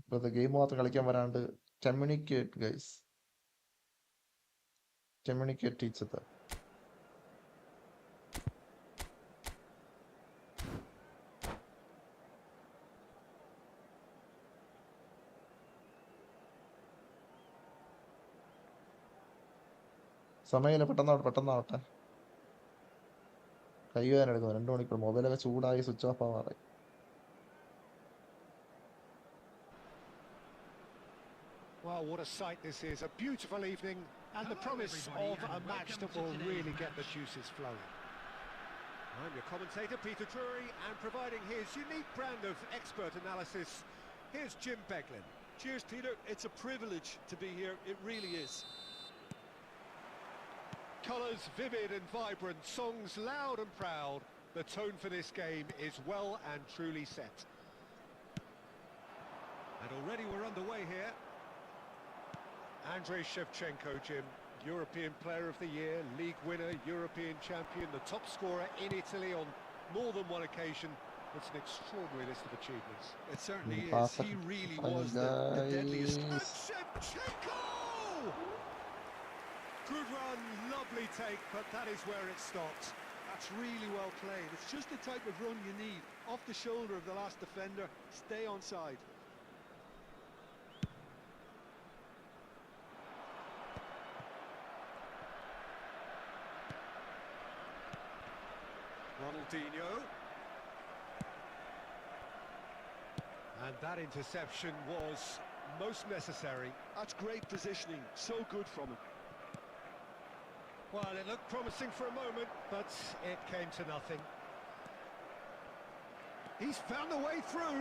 ഇപ്പോഴത്തെ ഗെയിം മാത്രം കളിക്കാൻ വരാണ്ട് communicate guys. Communicate each other. സമയമില്ല, പെട്ടെന്നാവട്ടെ. കൈവേദന എടുക്കുന്നു. 2 മണിക്കൂർ മൊബൈലൊക്കെ ചൂടായി സ്വിച്ച് ഓഫ് ആവാറായി. Well, what a sight this is. A beautiful evening and the promise of a match that will really get the juices flowing. I'm your commentator, Peter Drury, and providing his unique brand of expert analysis, here's Jim Beglin. Cheers, Peter. It's a privilege to be here. It really is. Colours vivid and vibrant, songs loud and proud. The tone for this game is well and truly set. And already we're underway here. Andrei Shevchenko, Jim, European Player of the Year, League winner, European champion, the top scorer in Italy on more than one occasion. It's an extraordinary list of achievements. It certainly is. He really was the deadliest. And Shevchenko! Good run, lovely take, but that is where it stopped. That's really well played. It's just the type of run you need. Off the shoulder of the last defender, stay onside. Ronaldinho. And that interception was most necessary. That's great positioning. So good from him. Well, it looked promising for a moment, but it came to nothing. He's found a way through.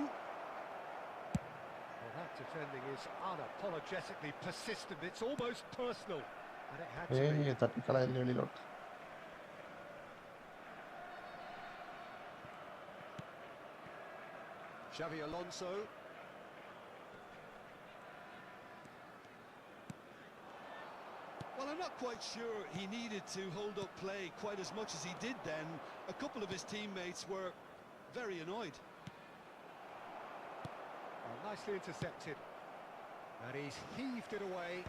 Well, that defending is unapologetically persistent. It's almost personal. And it had to be. തട്ടിക്കളയല്ലേ വെളിയിലോട്ട്. Xavi Alonso. Well, I'm not quite sure he needed to hold up play quite as much as he did then. A couple of his teammates were very annoyed. Well, nicely intercepted. And he's heaved it away.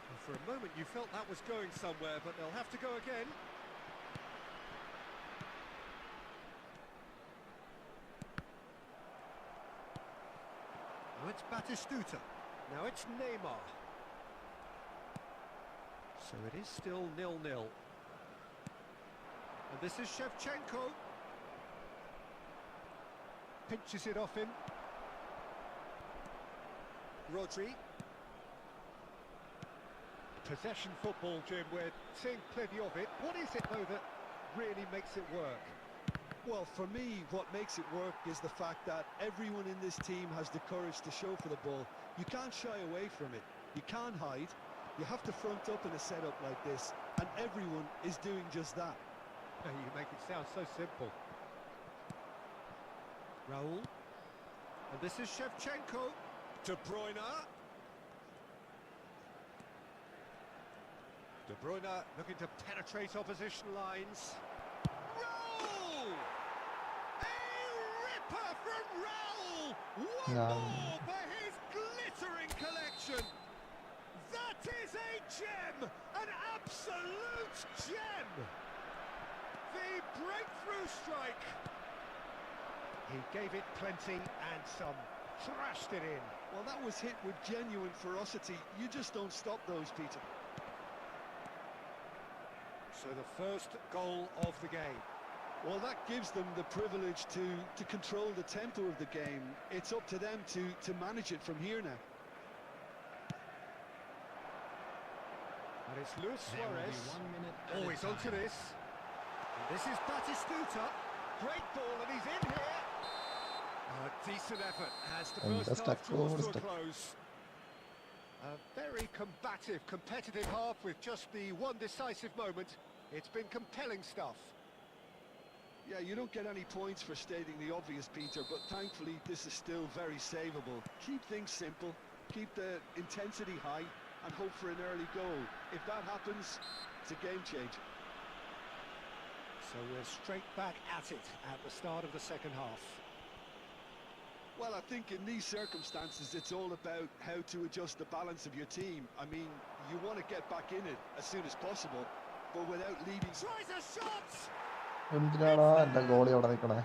And for a moment you felt that was going somewhere, but they'll have to go again. Now it's Batistuta. Now it's Neymar. So it is still 0-0. And this is Shevchenko. Pinches it off him. Rodri. Possession football, Jim, we're seeing plenty of it. What is it, though, that really makes it work? Well, for me, what makes it work is the fact that everyone in this team has the courage to show for the ball. You can't shy away from it. You can't hide. You have to front up in a setup like this, and everyone is doing just that. You make it sound so simple. Raul. And this is Shevchenko. De Bruyne. De Bruyne looking to penetrate opposition lines. Raul! A ripper from Raul! One more for his glittering collection. That is a gem! An absolute gem! The breakthrough strike. He gave it plenty and some. Thrashed it in. Well, that was hit with genuine ferocity. You just don't stop those, Peter. So the first goal of the game. Well, that gives them the privilege to control the tempo of the game. It's up to them to manage it from here now. And it's Luis There will be Suarez. 1 minute added Always onto time. this. And this is Batistuta. Great ball, and he's in here. A decent effort as the And first that's half that goal, draws to a that's close. A very combative, competitive half with just the one decisive moment. It's been compelling stuff. Yeah, you don't get any points for stating the obvious, Peter, but thankfully this is still very savable. Keep things simple, keep the intensity high, and hope for an early goal. If that happens, it's a game changer. So we're straight back at it at the start of the second half. Well, I think in these circumstances, it's all about how to adjust the balance of your team. I mean, you want to get back in it as soon as possible, but without leaving... Tries a shot! എന്തിനാടാ എന്റെ goalie അവിടെ നിൽക്കണേ?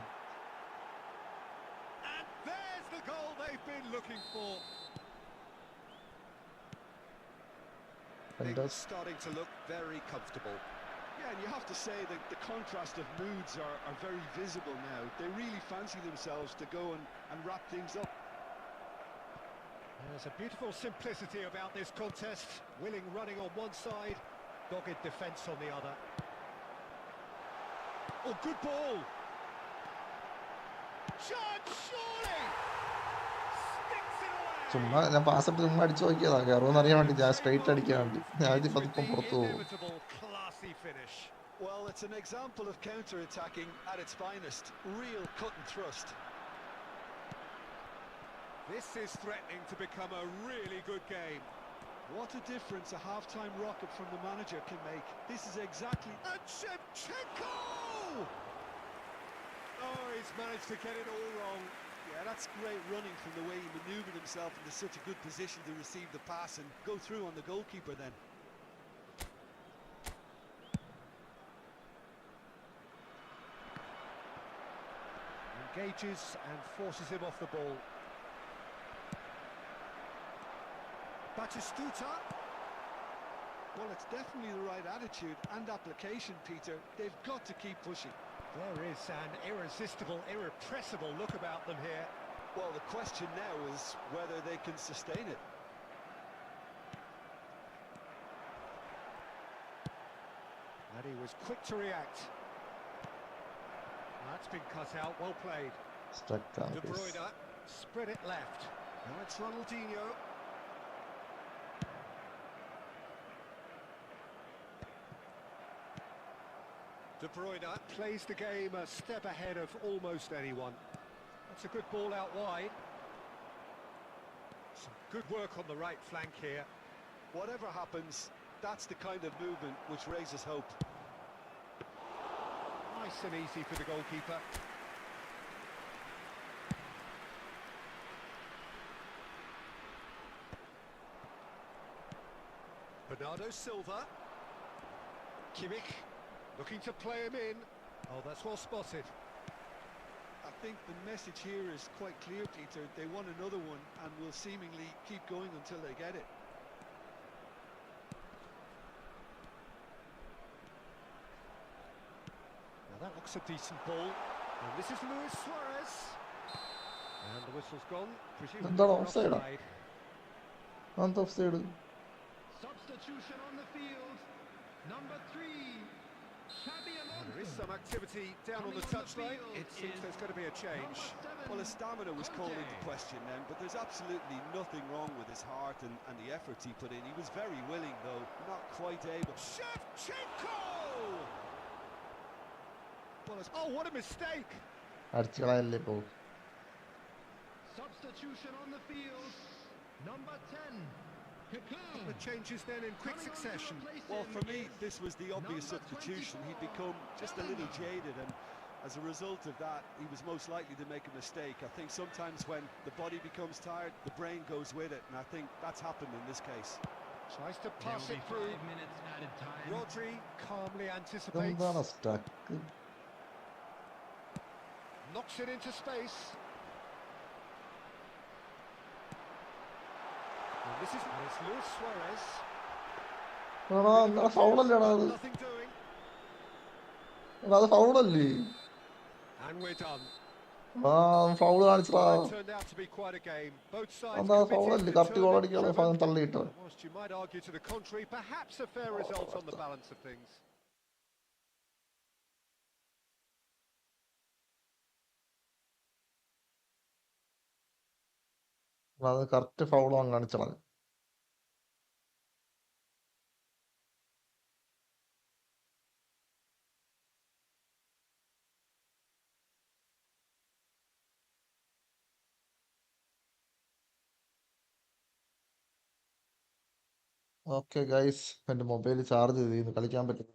And there's the goal they've been looking for. Things starting to look very comfortable. Yeah, and you have to say that the contrast of moods are very visible now. They really fancy themselves to go and wrap things up. There's a beautiful simplicity about this contest. Willing running on one side, dogged defence on the other. Oh, good ball! Shot, surely! Sticks it away! ചുമ്മാ ഞാൻ pass ഇട്ട് ചുമ്മാ അടിച്ചു നോക്കിയതാ, കയറുമെന്ന് അറിയാൻ വേണ്ടി. ഞാൻ straight അടിക്കാൻ വേണ്ടി. ഞാൻ ഇതിപ്പോ ഇപ്പം പുറത്തു പോകും. Inevitable, classy finish. Well, it's an example of counter-attacking at its finest. Real cut and thrust. This is threatening to become a really good game. What a difference a half-time rocket from the manager can make. This is exactly... And Shevchenko! Oh, he's managed to get it all wrong. Yeah, that's great running from the way he manoeuvred himself into such a good position to receive the pass and go through on the goalkeeper then. Engages and forces him off the ball. Batistuta. Well, it's definitely the right attitude and application, Peter. They've got to keep pushing. There is an irresistible, irrepressible look about them here. Well, the question now is whether they can sustain it. And he was quick to react. That's been cut out, well played. Stuck De Bruyne, spread it left. Now it's Ronaldinho. De Bruyne plays the game a step ahead of almost anyone. That's a good ball out wide. Some good work on the right flank here. Whatever happens, that's the kind of movement which raises hope. Nice and easy for the goalkeeper. Bernardo Silva. Kimmich looking to play him in. Oh, that's well spotted. I think the message here is quite clear, Peter. They want another one and will seemingly keep going until they get it. Now that looks a decent ball. And this is Luis Suarez. And the whistle's gone. Presumably എന്താണ് for ഓഫ്സൈഡാ? offside. അതെന്താ offside? Substitution on the field. Number 3. There is some activity down on the touchline. It seems there's going to be a change. Well, his stamina was called into question then, but there's absolutely nothing wrong with his heart and the efforts he put in. He was very willing, though, not quite able. Shevchenko! Oh, what a mistake! അടിച്ചു കളയല്ലേ ഇപ്പോൾ. Substitution on the field. Number 10. The changes then in quick succession. Well, for me, this was the obvious substitution. He'd become just a little jaded, and as a result of that, he was most likely to make a mistake. I think sometimes when the body becomes tired, the brain goes with it, and I think that's happened in this case. Tries to There pass will it be through. 5 minutes added time. Rodri calmly anticipates. എന്താണ് stuck? Knocks it into space. And this is Luis Suarez. എടാ എന്താണ് ഫൗളല്ലേടാ അത്? Nothing doing. എടാ അത് ഫൗളല്ലേ? And we're done. ആ foul കാണിച്ചടാ. Well, it turned out to be quite a game. Both sides എന്താ ഫൗളല്ലേ? committed, correct goal determined, അടിക്കാനുള്ള driven. തള്ളിയിട്ടോ. Whilst you might argue to the contrary, perhaps a fair result on the balance of things. അത് correct ഫൗളാണ് കാണിച്ചത്. Okay guys, എൻ്റെ mobile charge ചെയ്ത് കളിക്കാൻ പറ്റും.